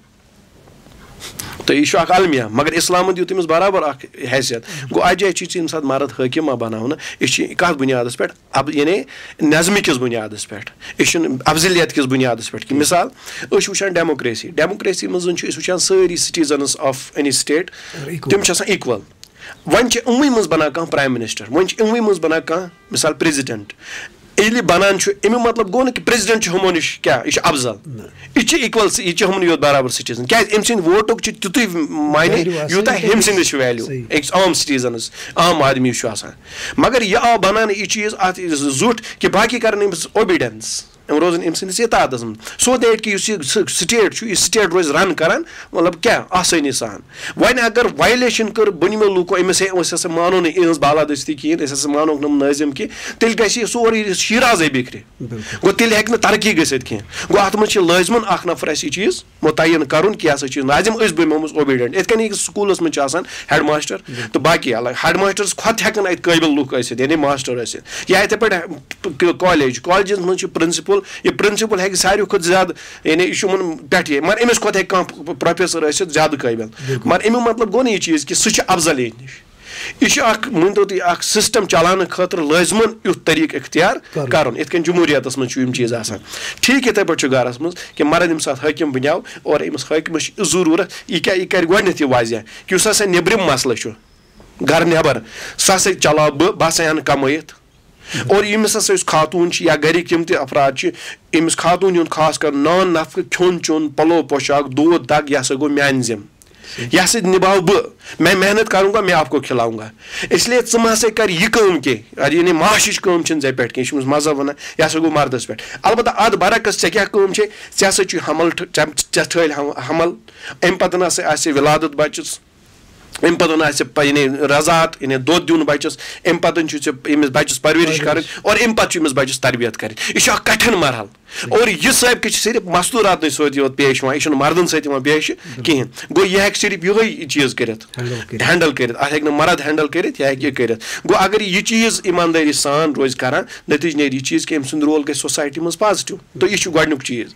B: تہٕ یہِ چھُ اکھ المیا مگر اِسلامن دیُت أمِس برابر اکھ حیثیت گوٚو اَتھ جایہِ چھِ ییٚمہِ ساتہٕ مرد حٲکِم بَناونہٕ أسۍ چھِ کَتھ بُنیادَس پٮ۪ٹھ یعنی نظمہِ کِس بُنیادَس پٮ۪ٹھ أسۍ چھِنہٕ افضلیت کِس بُنیادَس پٮ۪ٹھ کہِ مِثال أسۍ چھِ وٕچھان ڈیموکریسی منٛز چھِ أسۍ وٕچھان سٲری سِٹیٖزنٕز آف اینی سٹیٹ تِم چھِ آسان ایٖکوَل وۄنۍ چھِ یِموٕے منٛز بَنان کانٛہہ پرٛایم مِنِسٹر وۄنۍ چھِ یِموٕے منٛز بَنان کانٛہہ مِثال پریزِڈنٹ ییٚلہِ بَنان چھُ اَمیُک مطلب گوٚو نہٕ کہِ پریزِڈنٹ چھُ ہُمو نِش کیٛاہ یہِ چھُ افضل یہِ چھِ ایٖکوَل یہِ چھِ ہُمنٕے یوت برابر سِٹیٖزن کیٛازِ أمۍ سٕنٛدِ ووٹُک چھُ تیُتُے معنی یوٗتاہ ہُمۍ سٕنٛدِس چھُ ویلیوٗ أکِس عام سِٹیٖزنَس عام آدمی چھُ آسان مگر یہِ آو بَناونہٕ یہِ چیٖز اَتھ زُٹھ کہِ باقٕے کَرَن أمِس اوبیٖڈٮ۪نٕس یِم روزان أمۍ سٕنٛدِس اطاعتَس منٛز سو دیٹ کہِ یُس یہِ سٹیٹ چھُ یہِ سٹیٹ روزِ رَن کَران مطلب کیٛاہ آسٲنی سان وۄنۍ اگر وایلیشَن کٔر بٔنمو لوٗکو أمِس أسۍ ہسا مانو نہٕ یِہٕنٛز بالادٔستی کِہیٖنۍ أسۍ ہسا مانوکھ نہٕ نٲظِم کینٛہہ تیٚلہِ گژھِ یہِ سورُے شیٖرازَے بِکھرِ گوٚو تیٚلہِ ہیٚکہِ نہٕ ترقی گٔژھِتھ کینٛہہ گوٚو اَتھ منٛز چھِ لٲزمَن اکھ نفر اَسہِ یہِ چیٖز مُتعین کَرُن کہِ یہِ ہسا چھُ ناظِم أسۍ بیٚہمومٕژ اوبیٖڈٮ۪نٛٹ یِتھ کٔنۍ أکِس سکوٗلَس منٛز چھِ آسان ہیڈ ماسٹر تہٕ باقٕے الگ ہیڈ ماسٹرس کھۄتہٕ ہٮ۪کَن اَتہِ قٲبِل لُکھ ٲسِتھ یعنی ماسٹر ٲسِتھ یا یِتھَے پٲٹھۍ کالیجَن منٛز چھُ پرنسپل یہِ پرنسپل ہیٚکہِ ساروی کھۄتہٕ زیادٕ یعنی یہِ چھُ یِمن پٮ۪ٹھ یہِ مگر أمِس کھۄتہٕ ہیٚکہِ کانٛہہ پروفیسر ٲسِتھ زیادٕ قٲبِل مگر اَمیُک مطلب گوٚو نہٕ یہِ چیٖز کہِ سُہ چھُ افضل ییٚتہِ نِش یہِ چھُ اکھ مٲنتو تُہۍ اکھ سِسٹم چلاونہٕ خٲطرٕ لٲزمَن یُتھ طریٖقہٕ اختیار کَرُن یِتھ کٔنۍ جمہوٗرِیتَس منٛز چھُ یِم چیٖز آسان ٹھیٖک یِتھَے پٲٹھۍ چھُ گرَس منٛز کہِ مرد ییٚمہِ ساتہٕ حٲکِم بَنیو اور أمِس حٲکِمَس چھِ ضروٗرت یہِ کَرِ گۄڈٕنیتھ یہِ واضح کہِ یُس ہسا نیبرِم مسلہٕ چھُ گرٕ نٮ۪بر سُہ ہسا چلاو بہٕ ہسا اَنہٕ کَمٲیِتھ اور ییٚمِس ہسا یُس خاتوٗن چھِ یا گرِکۍ یِم تہِ افراد چھِ أمِس خاتوٗن ہُنٛد خاص کر نان نفقہٕ کھیوٚن چیوٚن پَلو پوشاک دوٗد دگ یہِ ہسا گوٚو میانہِ ذِمہٕ یہِ سۭتۍ نِباو بہٕ میں محنت کَرُنگا میں آپ کو کھِلاونگا اِسلیے ژٕ ما ہسا کر یہِ کٲم کینٛہہ یعنی معاشٕچ کٲم چھِنہٕ ژےٚ پٮ۪ٹھ کینٛہہ یہِ چھُ أمِس مذہب وَنان یہِ ہسا گوٚو مردس پٮ۪ٹھ البتہ اَتھ برعکس ژےٚ کیٛاہ کٲم چھے ژےٚ ہسا چھُے حمل ژےٚ ٹھٲلۍ حمل اَمہِ پتہٕ ہسا آسہِ ولادت بَچس اَمہِ پتہٕ آسہِ یعنی رضات یعنی دۄد دیُن بَچس اَمہِ پتہٕ چھُ ژےٚ أمِس بَچس پرورِش کَرٕنۍ اور اَمہِ پتہٕ چھُ أمِس بَچس تربیت کَرٕنۍ یہِ چھُ اکھ کٹھِن مرحل اور یہِ سٲبقہٕ چھِ صرف مستوٗراتنٕے سۭتۍ یوت پیش یِوان یہِ چھُنہٕ مردن سۭتۍ یِوان پیش کِہینۍ گوٚو یہِ ہیٚکہِ صرف یِہوے چیٖز کٔرِتھ ہینڈل کٔرِتھ اَتھ ہیٚکہِ نہٕ مرد ہینڈل کٔرِتھ یہِ ہیٚکہِ یہِ کٔرِتھ گوٚو اگر یہِ چیٖز ایٖماندٲری سان روزِ کران نٔتیٖجہٕ نیرِ یہِ چیٖز کہِ أمۍ سُنٛد رول گژھِ سوسایٹی منٛز پازٹِو تہٕ یہِ چھُ گۄڈٕنیُک چیٖز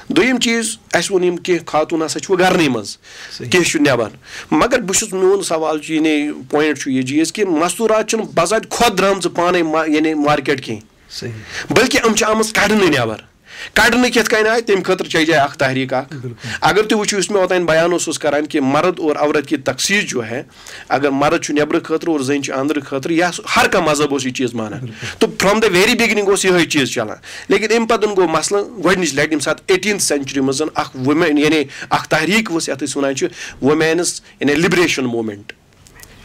B: دوٚیِم چیٖز اَسہِ ووٚن یِم کینٛہہ خاتوٗن ہسا چھُ گرنٕے منٛز کینٛہہ چھُ نٮ۪بر مگر بہٕ چھُس میون سوال چھُ یعنی پویِنٹ چھُ یہِ چیٖز کہِ مستوٗرات چھِنہٕ بذاتہِ خۄد درٛامژٕ پانے یعنی مارکیٹ کینٛہہ بٔلکہِ یِم چھِ آمٕژ کَڑنہٕ نٮ۪بر کَڑنہٕ کِتھ کٔنۍ آیہِ تَمہِ خٲطرٕ چھِ جایہِ اکھ تحریٖک اکھ اگر تُہۍ وٕچھِو یُس مےٚ اوٚتانۍ بیان اوسُس کران کہِ مرد اور عورت کی تقسیٖر جو ہے اگر مرد چھُ نٮ۪برٕ خٲطرٕ اور زٔنۍ چھِ أنٛدرٕ خٲطرٕ یا ہر کانٛہہ مذہب اوس یہِ چیٖز مانان تہٕ فرام دَ ویری بِگنِنٛگ اوس یِہوے چیٖز چلان لیکِن اَمہِ پتہٕ گوٚو مسلہٕ گۄڈٕنِچ لٹہِ ییٚمہِ ساتہٕ 18th سینچُری منٛز اکھ وُمین یعنی اکھ تحریٖک ؤژھ یَتھ أسۍ وَنان چھِ وُمینٕز یعنی لِبریشن موٗمینٹ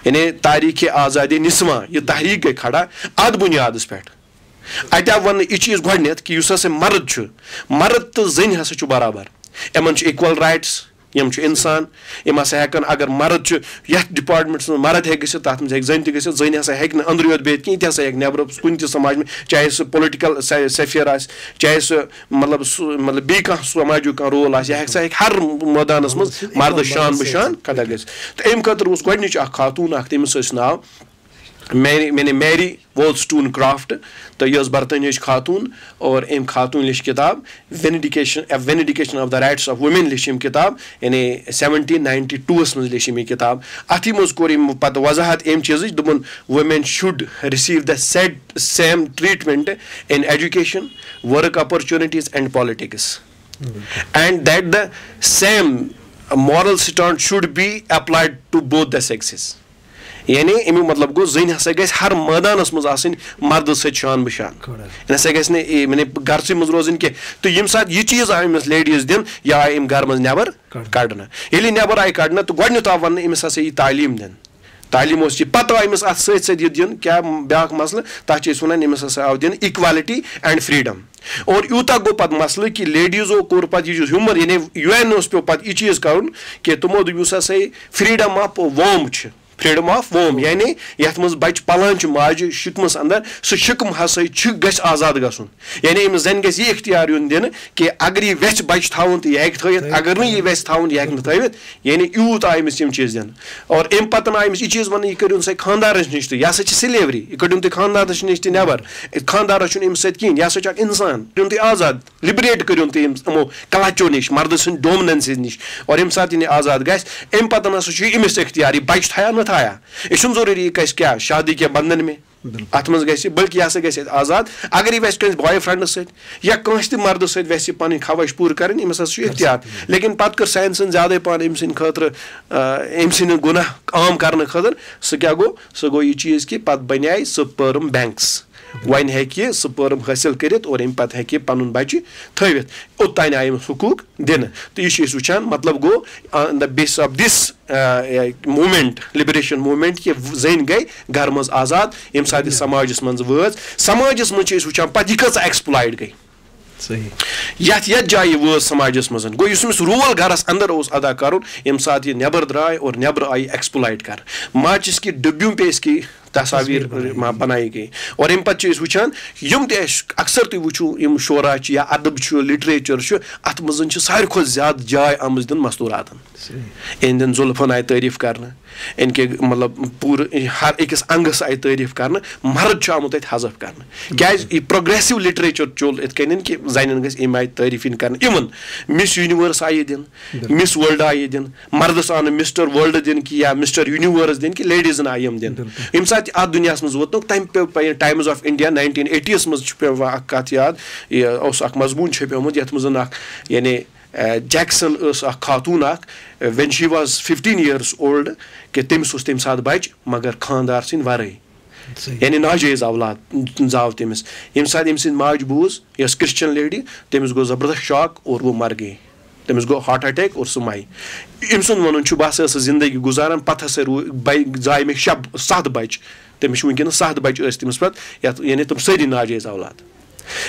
B: یعنی تاریٖخِ آزادی نِسواں یہِ تحریٖک گٔے کھڑا اَتھ بُنیادَس پٮ۪ٹھ اَتہِ آو وَننہٕ یہِ چیٖز گۄڈٕنیتھ کہِ یُس ہسا مرد چھُ مرد تہٕ زٔنۍ ہسا چھُ برابر یِمن چھُ اِکول رایٹٕس یِم چھُ اِنسان یِم ہسا ہٮ۪کن اگر مرد چھُ یتھ ڈِپاٹمنٹس منٛز مرد ہیٚکہِ گٔژھِتھ تَتھ منٛز ہیٚکہِ زٔنۍ تہِ گٔژھِتھ زٔنۍ ہسا ہیٚکہِ نہٕ أنٛدرٕ یوت بِہِتھ کِہینۍ تہِ ہسا ہیٚکہِ نٮ۪برٕ کُنہِ تہِ سماج منٛز چاہے سُہ پُلٹِکل سیفیر آسہِ چاہے سُہ مطلب بیٚیہِ کانٛہہ سماجُک کانٛہہ رول آسہِ یا سۄ ہیٚکہِ ہر مٲدانس منٛز مردس شان بشان کھڑا گٔژھِتھ تہٕ اَمہِ خٲطرٕ اوس گۄڈٕنِچ اکھ خاتوٗن اکھ تٔمِس ٲسۍ ناو میری وولسٹون تہٕ یہِ ٲس برطانیہٕچ خاتوٗن اور أمۍ خاتوٗن لیٚچھ کِتاب vindication of the rights of women لیٚچھ أمۍ کِتاب یعنی 1792 منٛز لیٚچھ أمۍ یہِ کِتاب اَتھٕے منٛز کوٚر أمۍ پتہٕ وضاحت اَمہِ چیٖزٕچ دوٚپُن women should receive the same treatment in education work opportunities and politics and that the same moral stand should be applied to both the sexes یعنی اَمیُک مطلب گوٚو زٔنۍ ہسا گژھِ ہر مٲدانس منٛز آسٕنۍ مردٕ سۭتۍ شان بشان یہِ نسا گژھِ نہٕ یعنی گرسٕے منٛز روزٕنۍ کینٛہہ تہٕ ییٚمہِ ساتہٕ یہِ چیٖز آو أمِس لیڈیٖز دِنہٕ یہِ آیہِ أمۍ گرٕ منٛز نٮ۪بر کڑنہٕ ییٚلہِ یہِ نٮ۪بر آیہِ کڑنہٕ تہٕ گۄڈٕنیُک آو وَننہٕ أمِس ہسا یی تعلیٖم دِنہٕ تعلیٖم اوس یہِ پتہٕ آو أمِس اَتھ سۭتۍ سۭتۍ یہِ دِنہٕ کیاہ بیاکھ مسلہٕ تَتھ چھِ أسۍ وَنان أمِس ہسا آو دِنہٕ اِکویلٹی اینڈ فریٖڈم اور یوٗتاہ گوٚو پتہٕ مسلہٕ کہِ لیڈیٖزو کوٚر پتہٕ یہِ ہیوٗمر یعنی UN اوس پیٚو پتہٕ یہِ چیٖز کرُن کہِ تِمو دوٚپ یُس ہسا یہِ فریٖڈم آف ووم چھِ freedom of womb यानी यथ मज बच पलान छ माज शिकमस अंदर सो शिकम हसै छ गस आजाद गसन यानी इम जन गस ये इख्तियार युन दिन कि अगर ये वेच बच थाउन त ये थयत अगर न ये वेच थाउन ये न थयत यानी यूत आय मिस यम चीज दिन और एम पतन आय मिस ये चीज वन ये करियन से खानदारस निश या से स्लेवरी ये कडियन त खानदारस निश नेबर खानदार छ इम सत किन या से एक इंसान करियन त आजाद लिबरेट करियन त इमो कलाचो निश मर्द सन डोमिनेंस निश और इम साथ इन आजाद गस एम पतन छ इमिस इख्तियार बच थाया न थाया ये जरूरी कस क्या शादी के बंधन में अत मज गि बल्कि यह गि आजाद अगर यह कस बॉय फ्रेंड सत या कंस त मर्द सत वैस पन ख्वाहिश पूर कर इख्तियार लेकिन पत कर साइंसन ज्यादा पान अम सद खतर अम सद गुनाह आम करने खतर सह गो सह गो यह चीज कि पत बन स्पर्म बैंक्स वन हे स्पर्म हासिल कर और अम पे हे पन बच्चे थवित ओतान आय हुकूक दिन तो यह वुचान मतलब go on the base of this movement liberation movement कि जन गई घर मज आजाद यम साथ समाजस मज वज समाजस मज वुचान पे यह कस एक्सप्लॉइट गई यथ जाए वज समाजस मज गो रूरल घरस अंदर अदा कर यम साथ यह नबर द्राय और नबर आई एक्सप्लॉइट कर माचिस की डिब्बियों पे इसकी तस्वीर बनाई गई और अम पे वुचान यम अक्सर तुम वो शोरा या अदब लिटरेचर अत मज सारे खुद ज्यादा जाय आमज दिन मस्तूरातन इन जुल्फन आय तारीफ कर इनके मतलब पूर हर अकिस अंगस आय तारीफ कर मर्द आमुत हजफ कर क्या प्रोग्रेसिव लिटरेचर चोल इन कि जन गम आय तारीफ कर इवन मिस यूनिवर्स आय दिन मिस वर्ल्ड आय दिन मर्दस आन मिस्टर वर्ल्ड दिन कि या मिस्टर यूनिवर्स दिन कि लेडीजन आय दिन यम साथ अत दुनिया मज वोत तम पे टाइम्स ऑफ इंडिया 1980 मज पे कत याद यह मजमून छपेमुत ये मज यानी Jackson Khatoon when she was 15 years old कि तमिस तम साथ बच मगर खानदार सिंद वरई यानी नाजायज औलाद जाव तमिस यम साथ अम सद माज बूज यस क्रिश्चियन लेडी तमिस गो जबरदस्त शॉक और वो मर गई तमिस गो हार्ट अटैक और सह मई अम सुन वन बस जिंदगी गुजारान पे हसा जाय मे 7 बच तमिस वनकस 7 बच तमिस पे यानी तुम सारी नाजायज औलाद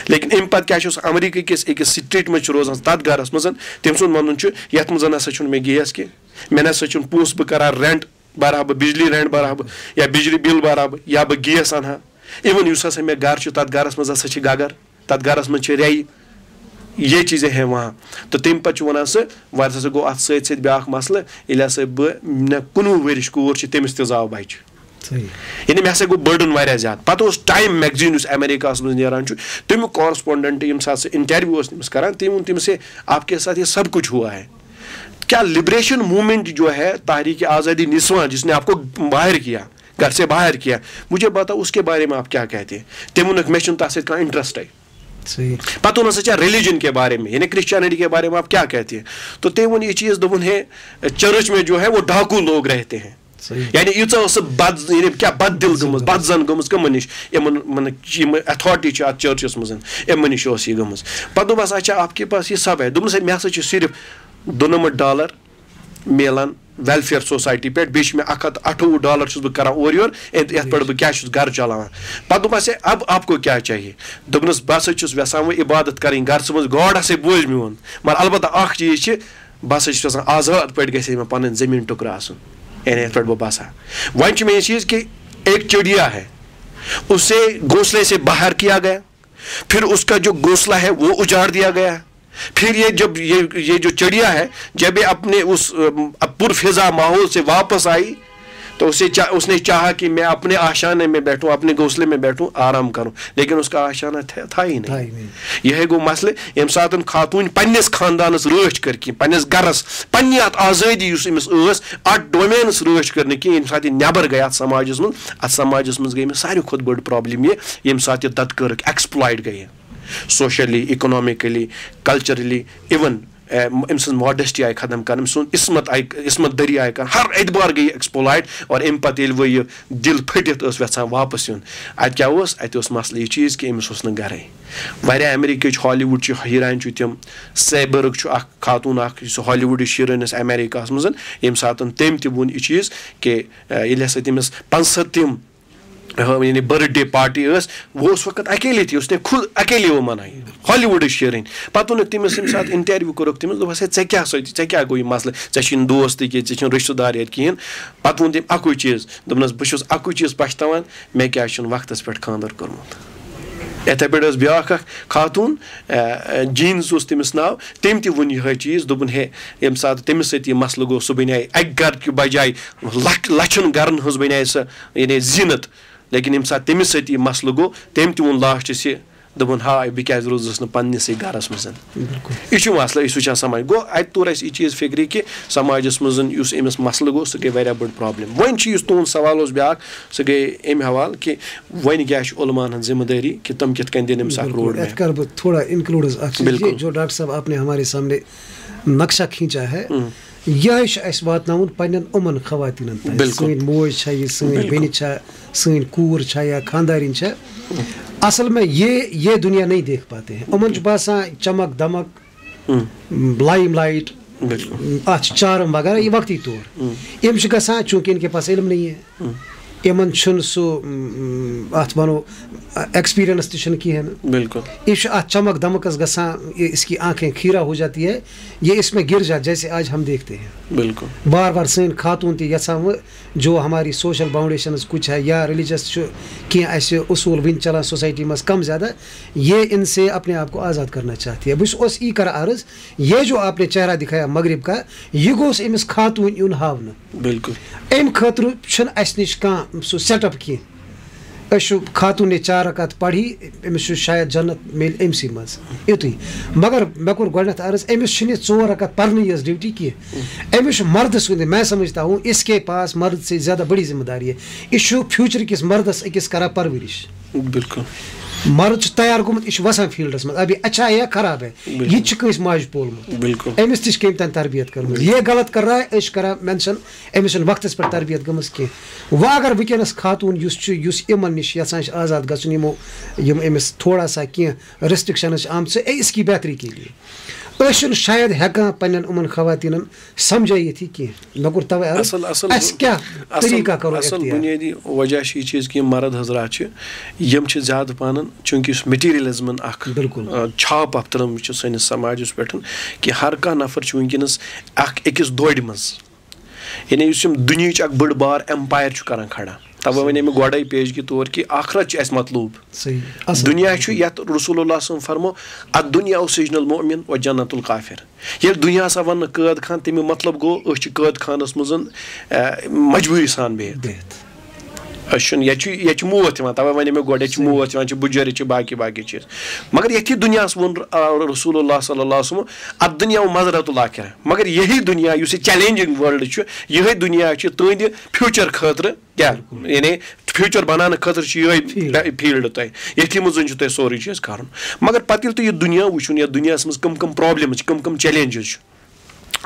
B: लेकिन अम पे क्या अमरीका किस अकिस स्ट्रीट मज रोजान तथ गरस मज तम सुन वन ये मज ना मे गैस कि मे ना पोस बह कर रेंट भरा बह बिजली रेंट भरा बह या बिजली बिल भरा बह या बह गैस अना इवन उस मे गर तथ गरस मज गगर तथ गरस मज रेई ये चीज़ें हैं वहाँ तो तम पे वन सह गो अत सत ब्या मसल ये हसा बह 19 वर्ष कूर तमिस तव बच यानी मे हसा गो बर्डन वारिया ज्यादा पता टाइम मैगजीन अमेरिका मज नान तमिक कॉरस्पॉन्डेंट यम साथ इंटरव्यू तमिस करान तम वो तमिस आपके साथ ये सब कुछ हुआ है क्या लिबरेशन मूवमेंट जो है तहरीक आज़ादी निस्वां जिसने आपको बाहर किया घर से बाहर किया मुझे बताओ उसके बारे में आप क्या कहते हैं तम वोन मे तथ इंटरेस्ट है पता वो रिलीजन के बारे में यानी क्रिश्चियनिटी के बारे में आप क्या कहते हैं तो तम वो ये चीज़ दोपन है चर्च में जो है वो डाकू लोग रहते हैं यानी यूस बद क्या बददिल गम बदजन गम कमन नश अथॉरिटी चर्चस मज अमन नश यह गम पे दोपस अच्छा आपके पास ये सब है दोपस मे हसा सिर्फ $2 मिलान वेलफेयर सोसाइटी पे बे $128 बह कर और योर ये पे बह क्या घर चलान पे दोपस अब आपको क्या चाहिए दोपनस बस यसान वो इबादत कर घर मज गॉड हसा बोझ मोन मगर अलबत्ता चीज़ बस आज़ाद पे गई मे पन जमीन टुकर आसन यानी पे बह बसा वन में ये चीज़ कि एक चिड़िया है उसे घोंसले से बाहर किया गया फिर उसका जो घोंसला है वो उजाड़ दिया गया फिर ये जब ये जो चिड़िया है जब ये अपने उस पुरफिजा माहौल से वापस आई तो उसने चाहा कि मैं अपने आशाने में बैठूं अपने घोंसले में बैठूं आराम करूं लेकिन उसका आशाना था ही नहीं यह गो मसले यम साथ खातून पन्निस खानदानस रच कर पन्निस गरस पन्नी अत आज़ादी अत डोमेनस रच कर यम साथ नबर गई अत समाजस मज गई सारे खुद बड़ प्रॉब्लम ये यम साथ तत कर एक्सप्लॉइट गई सोशली इकोनॉमिकली कल्चरली इवन अम सद मॉडेस्टी आई खत्म कर इसमत दरी आई कर हर एतबार गई एक्सप्लॉइट और अम पे वो ये दिल फटित वहां वापस यून अत क्या अत मसल यह चीज़ कि अमिस गर वारिया अमेरिका हॉलीवुड हीरोइन तम सैबर्ग खातून हॉलीवुड हीरोइन अमेरिका मज यम सात तम तम वोन यह चीज़ कि ये हसा तमिस 65 यानी बर्थडे पार्टी वो उस वक्त अकेले थी, उसने खुद अकेले वो मनाई हॉलीवुड शीरिन पत वोन तमिस यम सात इंटरव्यू कोरक तमिस दोपस ऐ क्या क्या गो यह मसले ऐ दोस्त तह ऐ रिश्तेदार ये कहें पत वोन तम अकु चीज़ दोपनस बहुत अकु चीज़ पछतावान मे क्या वक्तस पे खानदर कोरमुत इथे पे ब्या खातून जीन्स तमिस नाव तम तन यह चीज़ दोपन हे यम सात तमिस सह मसल गो सह बन अक गर कि बजाय लछन गरन हज बन सह यानी जीनत लेकिन यम सात तमिस सह मसल गो तम तोन लास्टस यह दोपन हाय बह क्या रोजस नसै गरस मज यह मसला यह वुचान समाज गो अत तोर यह चीज़ फिक्री कि समाजस मज अमिस मसल गो सह गई वारिया बड़ प्रॉब्लम वन तुंद सवाल ब्या सह गई अमे हवाल कि वन क्या उलमान जिम्मेदारी कि तम कित दिन अमिस रोड
A: में कर थोड़ा इंक्लूड जो डॉक्टर साहब आपने हमारे सामने नक्शा खींचा है यह वातन पन्न उमन खवातीन सन मोज सन बेन सन कूर या खानदारिन असल में ये दुनिया नहीं देख पाते हैं उमन बासान चमक दमक लाइम लाइट चारम वगैरह ये वक्ती तौर यम गसान चूँकि इनके पास इल्म नहीं है यमन सह अत वनो एक्सपीरियंस तहन
B: बिल्कुल
A: यह चमक दमकस गसान इसकी आंखें खीरा हो जाती है ये इसमें गिर जाए जैसे आज हम देखते हैं
B: बिल्कुल
A: बार बार सन खातून तह जो हमारी सोशल बाउंडेशन कुछ है या रिलीजियस क्या उसूल वन चलान सोसाइटी में कम ज़्यादा ये इनसे अपने आप को आज़ाद करना चाहती है बस यी कर अर्ज ये जो आपने चेहरा दिखाया मगरिब का यह गोस अमिस खातून यून हावन
B: बिल्कुल
A: अम खतर अस नश कह सह सेटअप कह खातून ने 4 रकात पढ़ी अमिस शायद जन्नत मिल अमसी मज युत मगर मे कोर गोडनथ अर्ज अमिस 4 रकात पढ़ने यह ड्यूटी कह अमिस मर्द सुन मैं समझता हूँ इसके पास मर्द से ज़्यादा बड़ी जिम्मेदारी है यह फ्यूचर किस मर्दस अकिस करा परवरिश
B: बिल्कुल
A: मर्द तैयार गोमुत यह वसान फील्डस में अभी अच्छा है या खराब है यह कस माज पोलमुत
B: बिल्कुल
A: अमिस तम तन तरबियत कर ये गलत कर रहा है करा मेंशन अमिस वक्त पर तरबियत गमस कह वह अगर वनस खातून इमन नश यसान आज़ाद गो अमिस थोड़ा सा कह रिस्ट्रिक्शन आम इसकी बेहतरी के लिए शायद हेकान पन्न उमन खवातीन समझाइए कह मे कोर तवे अर्ज क्या तरीका करो
B: असल बुनियादी वजह यह चीज़ कि मर्द हजरात यम ज़्यादा पान चूँकि मटीरियलिज्मन
A: बिल्कुल
B: छाप अफ तरम सैनिस समाजस पे कि हर कह नफर वनकस अकिस दौड़ मज यानी दुनिया बड़ बार एम्पायर कर खड़ा तब वे मे गोड़े पेश के तौर कि आखरत मतलूब दुनिया यत रसूलुल्लाह फरमो अद्दुनिया सिजनुल मोमिन व जन्नतुल काफिर ये दुनिया सा वन कैद खान तमें मतलब गो कैद खानस मज मजबूरी सान बिहत मौत तवे वे मे गोड़े मौत बुजर बाकी बाकी चीज़ मगर ये दुनिया वोन रसूलुल्लाह सल्लल्लाहु अलैहि वसल्लम अद्दुनिया मज़रतुल आखिरह मगर यही दुनिया चैलेंजिंग वर्ल्ड यही दुनिया तुंद फ्यूचर खतर क्या यानी फ्यूचर बनाने खतर ये फील्ड तह ये मज तुम सोरे चीज़ कर मगर पत तुम यह दुनिया वुन या दुनिया मज कम कम प्रॉब्लम कम कम चैलेंजेस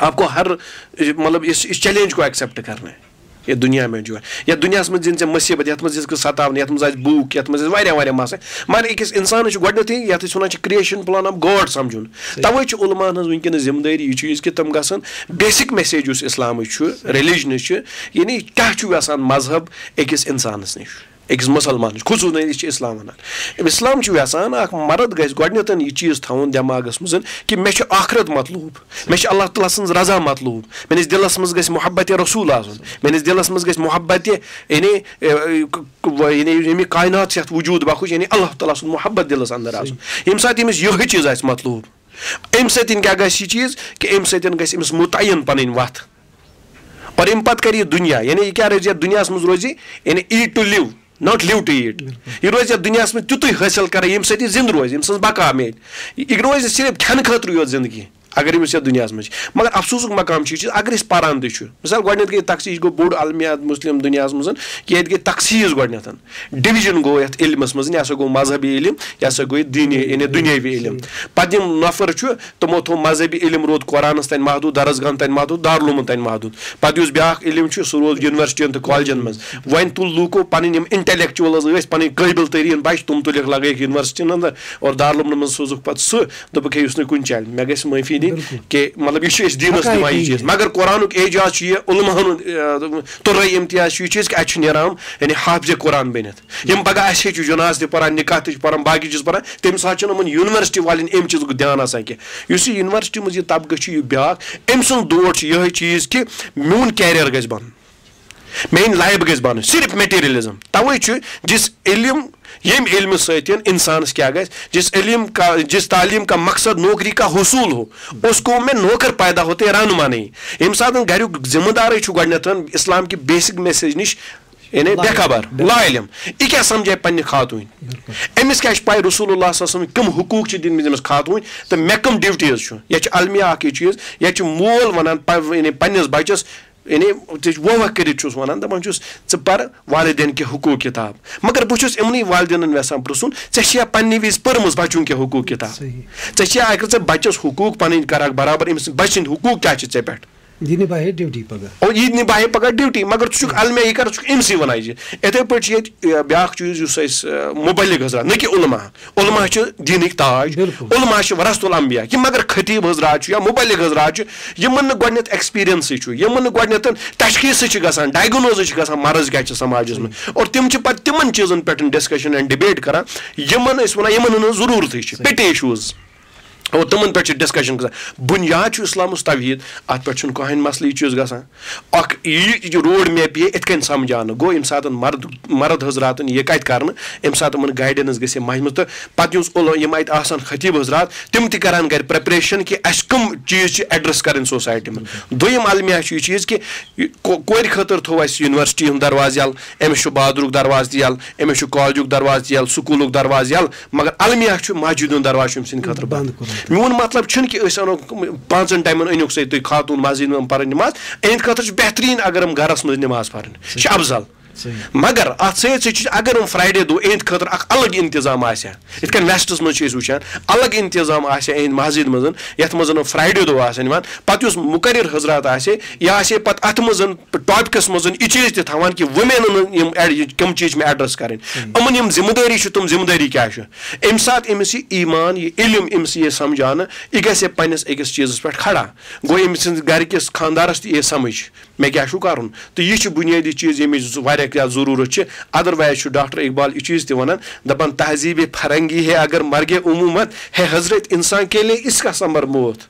B: आपको हर मतलब इस चैलेंज को एक्सेप्ट करना है ये दुनिया में जो है या दुनिया में जिन मुसीबत ये सतावन ये भूख ये मस मगर अकिस इंसान गोडनथ ये वन क्रिएशन प्लान ऑफ गॉड समझुन तवे उलमान वनकस जिम्मेदारी यह चीज़ कि तम गसन बेसिक मैसेज इस्लाम रिलीजन यानी क्या यसान मजहब अकिस इंसानस नश अकिस मुसलमान खुसूस इस्लाम वन इस्लाम यसान मर्द गथ यह चीज़ थवन दिमागस मज कि मे आखरत मतलूब मे अल्लाह ताला सन्ज रजा मतलूब मेनिस दिलस मज गस मोहब्बत रसूल आसन मेनिस दिलस मज गस मोहब्बत यानी कायनात वजूद बखुश यानी अल्लाह ताला सुन मोहब्बत दिलस अंदर आसन यम साथ यमिस यह चीज़ आस मतलूब अम सत क्या गस यह चीज़ कि अम सत गस अमिस मुतयन पन वत और अम पत कर दुनिया यानी यह क्या रोज दुनिया मज रोज यानी eat to live not live to eat यह रोज दुनिया में तुत हासिल कर ये सत जिंद रोज यम सज बका मिल यह रोज सिर्फ खेन खतर योत जिंदगी अगर अमिस दुनिया मज मगर अफसोस मकाम अगर पारान मिसाल गोडनथ गई तखसीस गो बोड़ अलमियात मुस्लिम दुनिया मज कि ये गई तखसीस गोडनथ डिवीजन गो ये इल्मस मज यह गो मजहबी इल्म यह गो यानी दुनियावी इल्म पे नफर तमो थो मजहबी इल्म रोद कुरानस तन महदूद दरसगाहन तन महदूद दारुल तन महदूद पे ब्या इल्म सह रोद यूनिवर्सिटी तो कॉलेजन मज वन तुल लूको पन इंटेलेक्चुअल पन काबिल तरीन बच तुम तुलिक लगे यूनिवर्सिटी अंदर और दारुल मज सोजुक पे सह दोपक कुन चल मे गई माफी दि कि मतलब यह दीनस दिवान यह चीज मगर कुरान एजाज उलमा तुर्र इम्तियाज यह चीज कि अत नेरान यानी हाफिज कुरान बनित यम पगह अस जनाज पान निकाह पान बाकी चीज पान तम सात यूनिवर्सिटी वाले अम चीज ध्यान आसान कह यूनिवर्सिटी मज तबका ब्या अम सुंद दौड़ यह चीज कि मून कैरियर गज बन मेन लाइफ गज बन सिर्फ मेटीरियलिज्म तवे जिस इल्म यम इल्म सतन इंसानस क्या गए जिस तालीम का मकसद नौकरी का हुसूल हो उसको में नौकर पैदा होते रहनुमा नहीं यम सात घर जिम्मेदार गड इस्लाम की बेसिक मैसेज नश यानी बेखबर ला इलम यह क्या समझे पन्ने खातून अमिस क्या पाई रसूलुल्लाह सल्लल्लाहु अलैहि वसल्लम कम हुकूक दिन अमिस खातून तो मे कम ड्यूटीज यह अलमिया चीज यह मोल वन पन्नस बचस यानी वह कर वन दपान पर वालिदैन के हुकूक किताब मगर बहुत इमन वालिदैन यसान पृछुन ऐ पन्ने विज पर्म बचन के हुकूक किताब ऐ अगर बचस हुकूक पन कर बराबर अमिस बचन हुकूक क्या ऐ पे
A: यह निभाहे ड्यूटी पगह
B: और यह निभाहे पगह ड्यूटी मगर छु अलमिया यह कर इमसी वन इथे पे ब्या चीज मुबलिग हजरात न कि उलमा दीनिक ताज उलमा वरसतुल अंबिया कि मगर खतीब हजरात या मुबलिग हजरात यमन गोडनेथ एक्सपीरियंस यमन गोडनेथ तशखीस गसान डायग्नोज गसान मर्ज क्या समाजस में और तिम पे तिमन चीजन पे डिस्कशन एंड डिबेट करान यमन वन यमन जरूरत पेटे इशूज और तमन पे डिस्कशन गसान बुनियाद इस्लाम तवहीद अत पे कहें मसल यह चीज गसान रोड मैप ये इत समझान गो यम सात मर्द हजरात यह कत कर अम सात गाइडेंस गई महम तो पे यम अत खतीब हजरात तम तरान गर प्रेपरेशन कि अस कम चीज एड्रेस कर सोसाइटी में दोम अलमिया यह चीज कि कोर खतर थो यूनिवर्सिटी दरवाज यल अमिस बादरुक दरवाज यल अमिस कॉलेजुक दरवाज यल स्कूलुक दरवाज यल मगर अलमिया मस्जिद दरवाज खतर बंद मोन मतलब कि अनो 5 टाइमन अनिक सी तुम खातून मस्जिद में पर नमाज अहद खतर बेहतरीन अगर हम घरस मज नमाज पर अफजल मगर अत अगर हम फ्राइडे दो अहद खतर अलग इंतजाम इत वेस्टस मज वुचान अलग इंतजाम अहद मस्जिद मज ये मज फ्राइडे दो पे मुकर्र हजरात यह पे अत मज टॉपिकस मज यह चीज तवान कि वुमेन कम चीज में एड्रेस करें अमन जिम्मेदारी तुम जिम्मेदारी क्या अम सात अमिस ईमान यह इल्म अमिस यह समझान यह गि पन्नस अकिस चीज पे खड़ा गो अमिस घर किस खानदारस तह समझ मे क्या कर तो यह बुनियादी चीज यमिच क्या जरूरत अदरवाइज डॉक्टर इकबाल यह चीज वन दपान तहजीब फरंगी है अगर मर्गे उमूमत है हजरत इंसान के लिए इसका समर मौत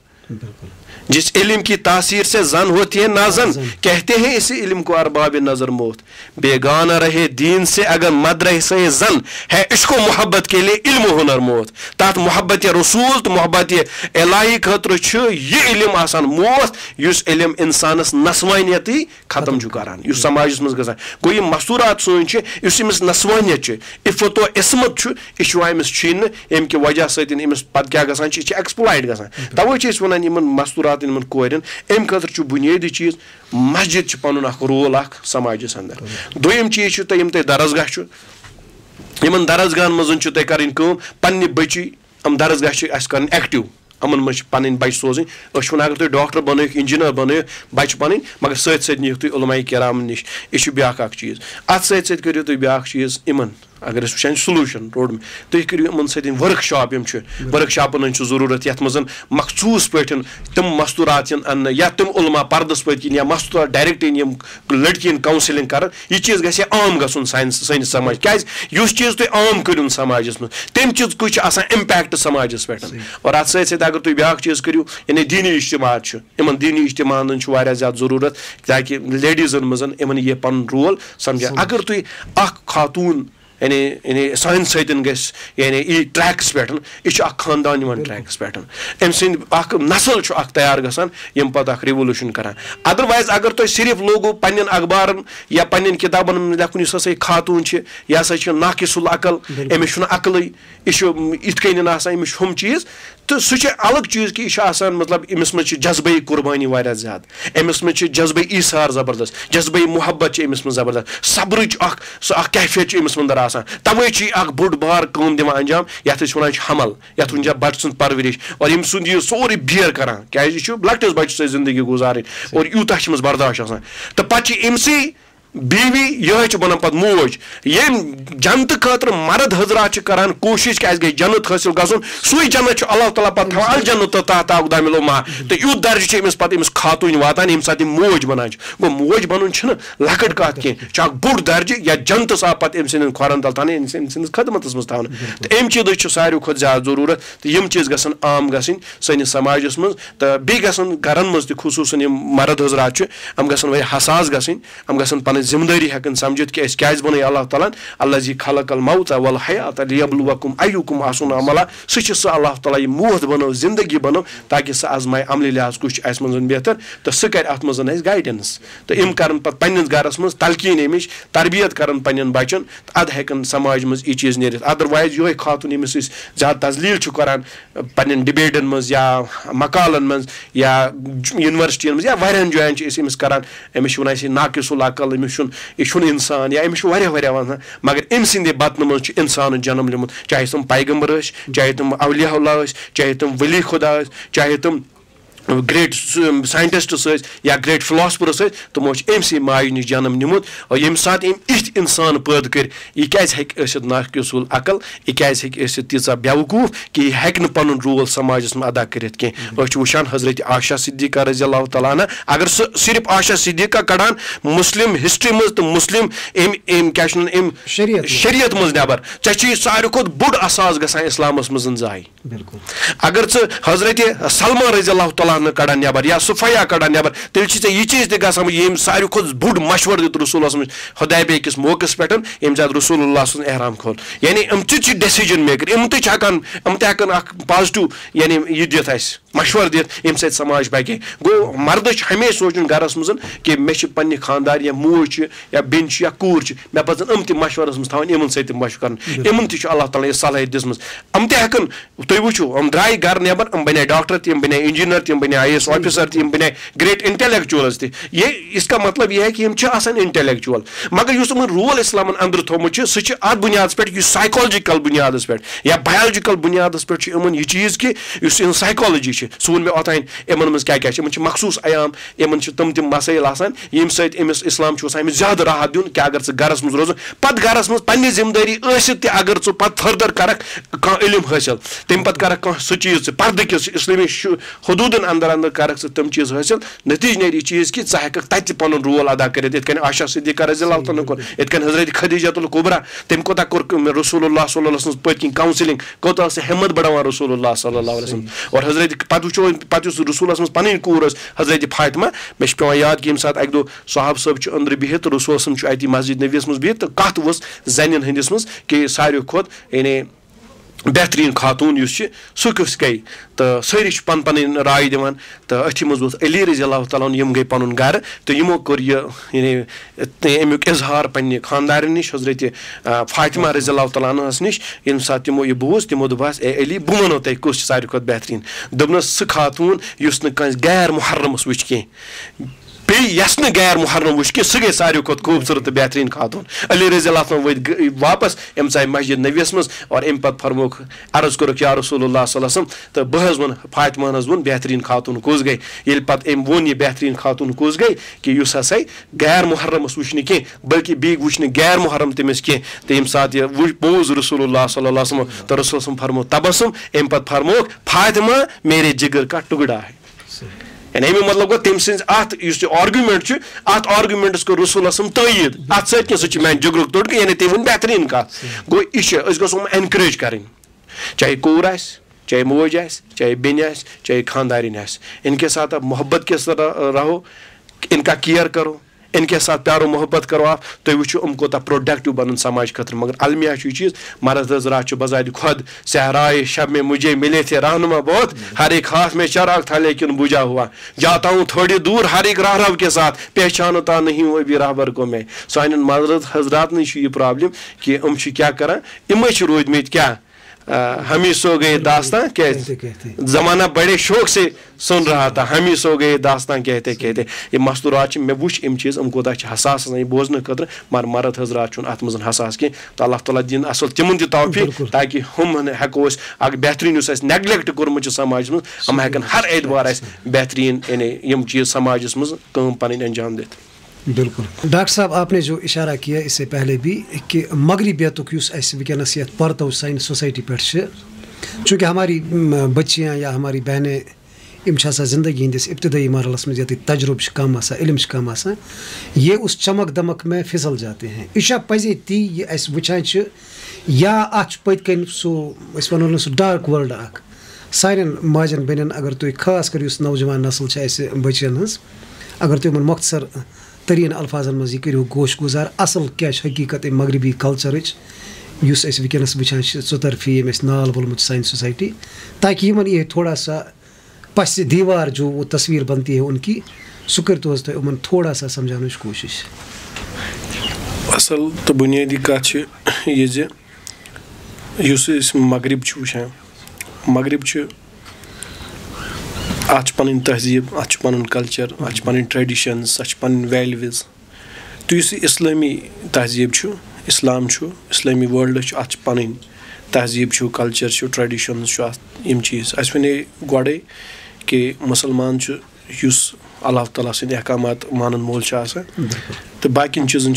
B: जिस इल्म की तासीर से जन होती है नाजन कहते हैं इसी इल्म को अरबाब नजर मौत बेगाना रहे दीन से अगर मदरसे जन है इसको मोहब्बत के लिए इल्म हुनर मौत तथ मोहब्बत रसूल तो मोहब्बत इलाही खतर यह इल्म आसान मौत युस इल्म इंसानस नस्वानियत खत्म करान युस समाजस मज गसान गो यह मस्तूरात सोन अमिस नस्वानियत इफ़त व इसमत यह अमिस छीन अमि कि वजह समिस पे क्या गसान एक्सप्लॉइट गसान तवे वन मस्तूरात इन कोरन अम खतर बुनियादी चीज मस्जिद पन रोल समाजस अंदर दोम चीज तुम दरसगाह इन दरसगाहन मज कर पन्ने बची हम दरसगाह कर एक्टिव अमन मज पन बच सोजन वन अगर तुम डॉक्टर बनो इंजीनियर बनो बच पन मगर सत नीक तुम उलमा किराम नश यह ब्या चीज अत सत करो तुम ब्या चीज इन अगर वो सलूशन रोड में तुम करो इन सत वर्कशॉप वर्कशॉपन जरूरत ये मज मखसूस पे तम मस्तूरात अन्न या तम उलमा पर्दस पन या मस्तूरात डायरेक्ट लड़कियन काउंसलिंग कर यह चीज गि आम गन सैनिस समाज क्या चीज तुम आम करो समाजस में तम चीज कुछ इम्पैक्ट समाजस पे और अत सत अगर तुम ब्या चीज करो यानी दीनी इज्तिमात इन दीनी इज्तिमान ज्यादा जरूरत ताकि लेडीजन मज इन यह पन रोल समझा अगर तुम खातून यानी सान सतन यानी यह ट्रैक्स पे यह खानदान ट्रैक्स पे अम सद नसल तैयार गसान यम पे रिवोल्यूशन करान अदरवाइज अगर तुम सिर्फ लोगो पन्न अखबारन या पन्न किताबन लेखन इस खातून यह हसा नाकिसुल अकल अमिस अकल इत कन अमिस हम चीज तो सह अलग चीज कि यह मतलब अमिस मज जज्बे कुर्बानी वारिया ज्यादा अमिस मज जज्बे ईसार जबरदस्त जज्बे मोहब्बत अमिस मज जबरदस्त सब्र कैफियत अमिस अंदर तवे बोड़ बार कम दिवान अंजाम ये वन हमल ये वन बच्चे सुंद परवरिश और यम सुंद यह सोरे बियर करान क्या लकटिस बच्चे जिंदगी गुजारें और यूत बर्दाश्त तो पे अमसी बीवी यह बना पत मोज ये जन्नत खतर मर्द हजरात करान कोशिश क्या गई जन्नत हासिल गसन सुई जन्नत अल्लाह ताला पत अल जन्नत तहत अक़दामिल उम्मा तो युत दर्जे अमिस पत अमिस खातून वातान यम साथ मोज बनान गो मोज बनन लकट कत कह बोड़ दर्जे या जन्नत आ पत अम सिंद खोरन तल थान सिंदिस खदमत मज थान तो अम चीज सारे खुद ज्यादा जरूरत तो यम चीज गसन आम गसन सनिस समाजस मज तो बी गसन घरन मज खुसूसन यम मर्द हजरात हम गसन वह हसास गसन हम गसन पन जिम्मेदारी हेकन समझित कि क्या बन अल्लाह ताला अल्लाजी खलकल मौत वल हयात लियब्लुवकुम अय्युकुम अहसनु अमला सह अल्लाह ताला यह मौत बनो जिंदगी बनो ताकि सह आजमाए अमल लिहाज कुछ मन बेहतर तो सह कर अत मज गाइडेंस तो यम कर पन्निस घरस मज तलकीन अमिश तरबियत कर पन्न बचन अद हेकन समाज मज यह चीज नीरित अदरवाइज यो खातून यमिस ज्यादा तजलील करान पन्न डिबेटन मज या मकालन मज या यूनिवर्सिटी मज या वारियान जायन अमिस करान अमिस वन नाकिसुल अकल अमिस यह इंसान या अमिस वन मगर अम सिंदे बतन मज इंसान जन्म लिमुत चाहे तुम पैगम्बर चाहे तुम अवलिया चाहे तुम वली खुदा चाहे तुम ग्रेट साइंटिस्ट या ग्रेट फिलोसफर तमो अमसी माज नश जन्म निमुत और ये सात इथ इंसान पैद कर यह क्या नाकिसुल अकल यह क्या तीजा बेवकूफ कि यह हेक पन रोल समाज में अदा कर वुचान हजरत आशा सिद्दीक़ा रज़ी अल्लाह तआला अन्हा अगर सिर्फ आशा सिद्दीक़ा कड़ान मुस्लिम हिस्ट्री मज तो मुस्लिम क्या शरीयत मज नबर ऐ सारे खुद बुड़ असास गसान इस्लामस मज जाय अगर हजरत सलमान रज़ी अल्लाह तआला कड़ान नबर या सुफैया कड़ान नबर तेल यह चीज तक यम सारे खुद बुड़ मशवर दित रसूल हुदैबिया किस मौके पे यम जत रसूलुल्लाह सुन एहराम खोल यानी अम डिसीजन मेकर अम तक पॉजिटिव यानी यह दित मशवर दित यम समाज पके गो मर्द हमेशा सोचन घरस मज कि मे पन्ने खानदार या मोज या बेन या कूर मे पजन अम मशवरस मज थवन यमन सत मशवर कर यमन अल्लाह ताला सलाहियत दिसम अम तक तुम वो अम द्राय घर नबर अम बने डॉक्टर तम बने इंजीनियर तम बने IAS ऑफिसर तम बने ग्रेट इंटेलेक्चुअल्स ये इसका मतलब यह है कि यम इंटेलेक्चुअल मगर उस रोल इस्लाम अंदर थोमुत सह अत बुनियाद पे साइकोलॉजिकल बुनियाद पे या बायोलॉजिकल बुनियाद पे यह चीज कि साइकोलॉजी सून मे ओतान इन मज क्या मखसूस आयाम इन तम मसैल यम समिस इस्लाम ज्यादा राहत दिन कि अगर घरस मज रोज पत घरस मज पन्नी जिम्मेदारी अगर छु पत फर्दर करक इल्म हासिल तम पत करक सह चीज पर्द किस इस्लामी हदूदन अंदर अंदर करक तम चीज हासिल नतीज नी चीज कि हेक तत पन रोल अदा कर आशा सिद्दीक़ा रज़ी अल्लाह तआला कोर हजरत खदीजतुल कुबरा तम कोता कोर रसूलुल्लाह सल्लल्लाहु अलैहि वसल्लम पत काउंसलिंग कोता हिम्मत बढ़ावान रसूलुल्लाह सल्लल्लाहु अलैहि वसल्लम और हजरत पत रसूलस मज पन कूर हजरत फातिमा मे पे याद कि सात अक दो साहब सब अंदर बिहित रसूल अत मस्जिद नबीस मज बिहित तो कत वस जन हंदिस मज कि सारे खुद यानी बेहतरीन खातून सह कस गई तो सारी पन पन राय दिवान तो अथि मज वोथ अली रज़ी अल्लाह तआला यम गई पन घर तो यमो कोर यानी अमुक इजहार पन्ने खानदार नश हजरत फातिमा रज़ी अल्लाह तआला अन्हास नश यम सात तमो यह बूज तमो दोपास ए अली बह वनो तह कुछ सारे खुद बेहतरीन दोपनस सह खातून युस न कस गैर मुहर्रमस वुच कह यस न गैर मुहर्रम वुच कि सह गई सारे खुद खूबसूरत बेहतरीन खातून अली रज़ी अल्लाह तआला वत वापस अम चाहे मस्जिद नबीस मज और अम पत फरमोक अर्ज कोरक या रसूलुल्लाह सल्लल्लाहु अलैहि वसल्लम तो बह वन फातिमा वन बेहतरीन खातून कुस गई ये पत अम वो यह बेहतरीन खातून कुस गई कि हसा गैर मुहर्रमस वुच कह बल्कि बी वुच गैर मुहर्रम तमिस कह तो यम सात बोज रसूलुल्लाह सल्लल्लाहु अलैहि वसल्लम तो रसूल फरमो तबसम अम पत फरमोक फातिमा मेरे जिगर का टुकड़ा है यानी अमी मतलब गो तम सज आर्गुमेंट अत आर्गुमेंटस को रसूल तयद अत सह मैं जिगरुक टुकड़ यानी तम वन बेहतरीन कत गो यह गो एनकरेज कर चाहे कूर चाहे मोज चाहे बेन चाहे खानदारिन इनके साथ आप मोहब्बत के साथ रहो इनका केयर करो इनके साथ प्यारो मोहब्बत करो आप तो वो कोता प्रोडक्टिव बन समाज खतर मगर अलमिया चीज़ मर्द हजरात बजाय खुद सहराए शब में मुझे मिले थे रहनुमा बहुत हर एक हाथ में चराग था लेकिन बुझा हुआ जाता हूँ थोड़ी दूर हर एक राहरव के साथ पहचानता नहीं हूँ अभी राहबर को मैं सान मर्द हजरात ने ये प्रॉब्लम कि हम क्या करा इम रोद में क्या हम ही सो गए दास्तां कहते जमाना बड़े शौक से सुन रहा था हम ही सो गए दास्तां कहते कहते ये मस्तूरात में वुच इम चीज हम कोता हसास बोजन खतर मर मर्द हजरात अत मज हसास कह तो अल्लाह ताला दिन असल तिमन तौफीक ताकि हम हेको बेहतरीन नेग्लेक्ट कोर्मुत समाज मज हम हेकन हर एतबार बेहतरीन यानी यम चीज समाज मज काम पन अंजाम दित
A: बिल्कुल डॉक्टर साहब आपने जो इशारा किया इससे पहले भी कि मगरिबियतुक युस ऐसे वनस यथ पर्तो साइन सोसाइटी पे चूँकि हमारी बच्चियाँ या हमारी बहनें इम ज़िंदगी हंदिस इब्तदाई मरहलस में ये तजुर्ब कम इल्म कम ये उस चमक दमक में फिसल जाते हैं यह पजे ती यह वुचान या अत पत्कन सह वो सह डार्क वर्ल्ड अख सानन माजन बेन अगर तुम खास कर नौजवान नस्ल बच्चन हज अगर तुम मख्तसर तरीन अल्फाजन मज यह करो गोश गुजार असल क्या हकीकत मगरबी कल्चर वनस वुचान चुतरफी ये नाल वोलमुत सान सोसाइटी ताकि ये थोड़ा सा पस दीवार जो वो तस्वीर बनती है उनकी सह कर तो थोड़ा सा समझाने की कोशिश
B: असल तो बुनियादी कत ये मगरब वुचान मगरब अत पन तहजीब अत पन कल्चर अत पन ट्रेडिशंस अत पन वैल्यूज तो इस्लामी तहजीब इस्लाम इस्लामी वर्ल्ड अत पन तहजीब कल्चर ट्रेडिशंस यम चीज़ अस वे गोड़े कि मुसलमान अल्लाह ताला सद अहकामात मानन मोल तो बाकिन चीज़न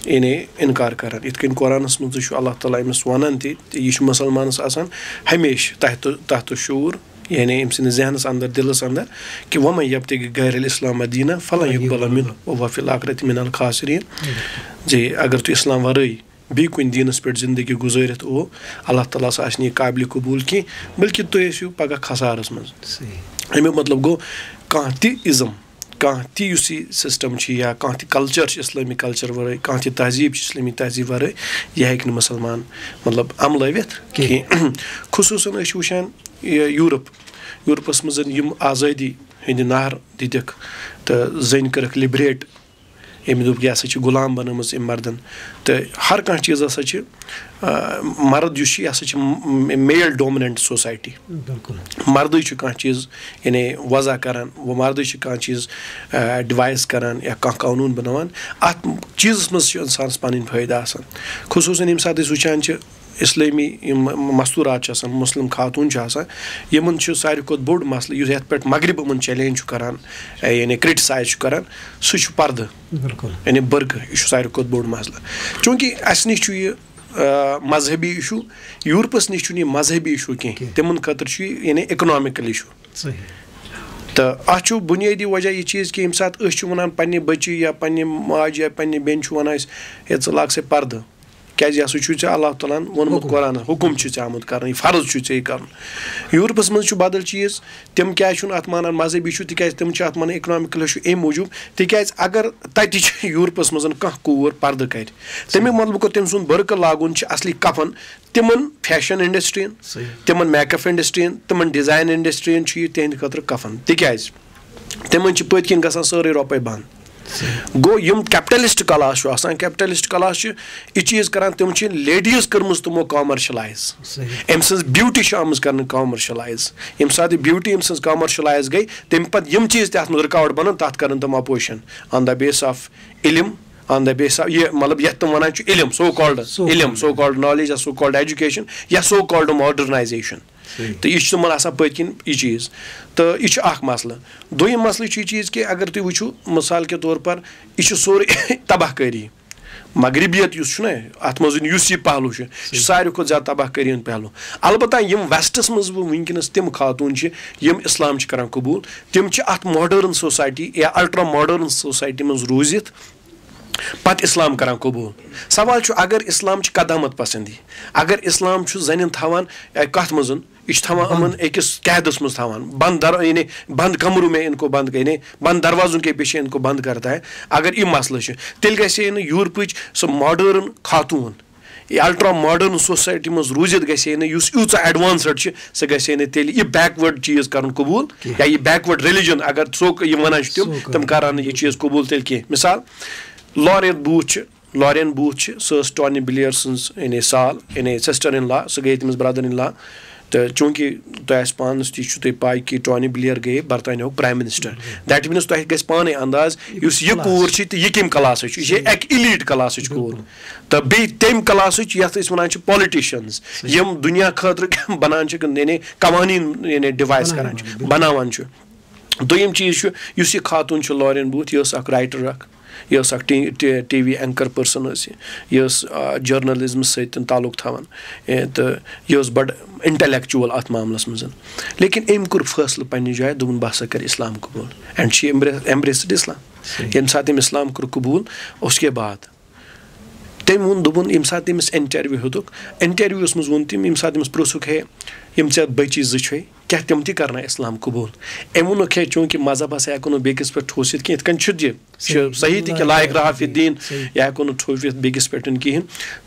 B: यानी इनकार करान इत कन कुरानस मज अल्लाह ताला अमिस वनान यह मुसलमानस आसान हमेशा तहत शूर यानी अम सद जहनस अंदर दिलस अंदर कि वमन यब्तगी गैर इस्लाम दीना फलन युक़बल मिन्हु वहुव फिल आखिरति मिनल खासिरीन जे अगर तु इस्लाम वरई बी कुन दीनस पे जिंदगी गुजारित ओ अल्लाह ताला आसि काबिल कबूल की बल्कि तुम आसो पगह खसारस मज अमिक मतलब गो कह इज़म कह सिस्टम या कह कल्चर इस्लामी कल्चर वर कह तहजीब इस्लामी तहजीब वर यह हेक् मुसलमान मतलब अमलवित कहें खुसूसन वुचान यूरोपस मज आज़ादी हंद नहर दिख तो जन कर लिबरेट अमि दोप यह हसा गुलाम बनम मर्दन तो हर कह चीज़ हसा मर्द यह मेल डोमिनेंट सोसाइटी मर्द कह चीज़ यानी वज़ा करान वो मर्द कह चीज़ डिवाइस करान या कह कानून बनावान अत चीज़ मज इंसानस पन फ़ायदा आसान खुसूसन यम सात वुचान इस्लामी मस्तूरात मुस्लिम खातून यमन सारे खुद बोड़ मसल ये पे मगरब चैलेंज करान यानी क्रिटिसाइज करान सह पर्द यानी बर्क यह सारे खुद बोड़ मसल चूँकि अस नश मजहबी इशू यूरोपस नश मजहबी इशू कह तिमन खतर यानी इकनॉमिकल इशू तो अत बुनियादी वजह यह चीज़ कि यम सात वन पन्ने बच्ची या पन्ने माज या पन्ने बेन वन च लाग से पर्द क्या यह अल्लाह ताला वोनमुत कुरान हुकुम आमुत कर फर्ज कर यूरोपस मज बदल चीज़ तम क्या अत मानान मजहबी तिक तम अत मान इकनॉमिकल अमे मूजूब तिक अगर तत यूरोपस मज कह कूर पर्द कर तमिक मतलब गो तम सुंद बर्क लागुन असली कफन तिमन फैशन इंडस्ट्रीन तिमन मेकअप इंडस्ट्रीन तिमन डिज़ाइन इंडस्ट्रीन तिहंद खतर कफन तिक तिमन पत्किन गसान सारे रोपे बंद गो यम कैपिटलिस्ट क्लास कैपिटलिस्ट क्लास यह चीज़ करान तम लेडीज कर्म तमो कॉमर्शलाइज अम सज ब्यूटी आम कर कॉमर्शलाइज यम सात ब्यूटी अम सज कॉमर्शलाइज गई तम पे यम चीज़ तथ रिकॉर्ड बनन तथ कर तम opposition on the base of इल्म ऑन द बेस ऑफ ये मतलब यह तुम वन इल्म सो कॉल्ड नॉलेज या सो कॉल्ड एजुकेशन या सो कॉल्ड मॉडर्नाइजेशन तो यह तुम पत्किन यह चीज़ तो यह मसल दोम मसल यह चीज़ कि अगर तुम वो मिसाल के तौर पर यह सोरे तबाहकारी मगरबियत अत मज यह पहलू सारे खुद ज़्यादा तबाहकारी पहलू अलबत्ता यम वेस्टस मज वनकस तम खातून यम इस्लाम करान कबूल तम अत मॉडर्न सोसाइटी या अल्ट्रा मॉडर्न सोसाइटी मज रूजित पत इस्लाम करान कबूल सवाल अगर इस्लाम कदामत पसंदी अगर इस्लाम जन थवान कत मज यह अमन अकिस कैदस मज थवान बंद यानी बंद कमरों में इनको बंद यानी बंद दरवाजों के पीछे इनको बंद करता है अगर यह मसल तेल गई यूरोपच सो मॉडर्न खातून अल्ट्रा मॉडर्न सोसाइटी मज रूजित गूचा एडवांसड सह गई तेल यह बैकवर्ड चीज़ कर कबूल या यह बैकवर्ड रिलीजन अगर सो वन तम करान यह चीज़ कबूल तेल कह मिसाल लॉरियन बूथ सह टॉनी ब्लेयर सज यानी साल यानी सिस्टर इन लॉ सह गई तमिस ब्रदर इन लॉ तो चूँकि तुम पानस तुम पाई कि टॉनी ब्लेयर गए बरतानिया प्राइम मिनिस्टर दैट मीनस तुम गई पाने अंदाज यह कूर यह कम क्लास यह इलीट क्लास कूर तो बे तम क्लास यथ वन पॉलिटिशियंस यम दुनिया खतर बनान यानी कवानीन यानी डिवाइस करान बनावान दोम चीज़ यह खातून लॉरियन बूथ यह राइटर ये TV एंकर पर्सन ये जर्नलिज्म सत्य ताल्लुक थवान तो ये बड़ इंटेलेक्चुअल अत मामलस मज लेकिन अम कोर फैसला पन्ने जाए दोपन बह हसा कर इस्लाम कबूल एंड शी एम्ब्रेस्ड इस्लाम यम सात इस्लाम कोर कबूल उसके बाद तम वो दोपन यम सात इंटरव्यू हेतुक इंटरव्यूस मज वो तम यम सात प्रोसुक है यम ऐ बची छे क्या तम ती करना इस्लाम कबूल अम वोनुक है चूँकि मजहब हसा हेको बेकिस पे ठोसित कह कन सही कि लायक रहा फिद्दीन यह हेको ठोवित बेकिस पे कहें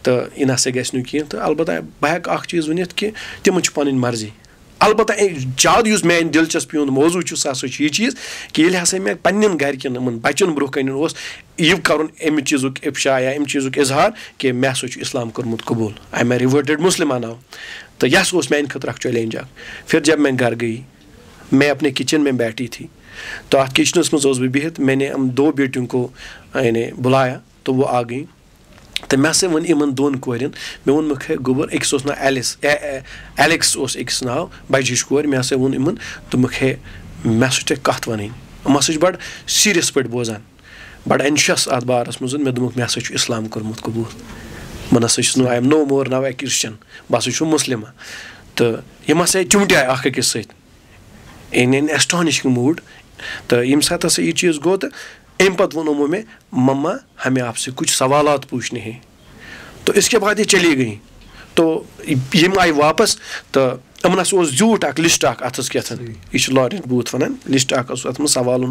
B: तो यह ना गि कहें तो अलबत्ता बह हेक अख चीज़ वनित कि तिम पन मर्जी अलबत्ता ज्यादा युस मेन दिलचस्पी हुंद मौजू सह यह चीज़ कि ये हसा मे पन्न गरकन बचन ब्रोह कन यह कर अमि चीज़ुक इफ्शा या अमि चीज़ुक इजहार कि मे हसा इस्लाम कोर्मुत कबूल आई मे रिवर्टेड मुस्लिम नाउ तो यह मेन खतर चैलेंज फिर जब मैं घर गई मैं अपने किचन में बैठी थी तो अत किचनस मज बिहित मैंने हम 2 बेटियों को यानी बुलाया तो वो आ गई तो मे हसा वन इन 2 कोरन मे वोन गोबर अकिस ना एलेक्स अकिस नाव बज कोर मे हसा वोन इन दोक हे मे हसा कत वन हम हसा बड़ सीरियस पे बोजान बड़ एंशियस अत बारस मज मे दोक मे हसा इस्लाम कोर्मुत कबूल मन हसा I am no more now a Christian बह हसा मुस्लिम तो यम हसा चुमटे अकिस सत इन एस्टॉनिशिंग मूड तो यम सात हसा यह चीज़ गो तो अम पत वोनो मे मम्मा हमें आपसे कुछ सवालात पूछने हैं तो इसके बाद ये चली गई तो यम आई वापस तो अमन झूठ लिस्ट अथस क्या यह लॉरेंट बूथ वन लिस्ट अत सवाल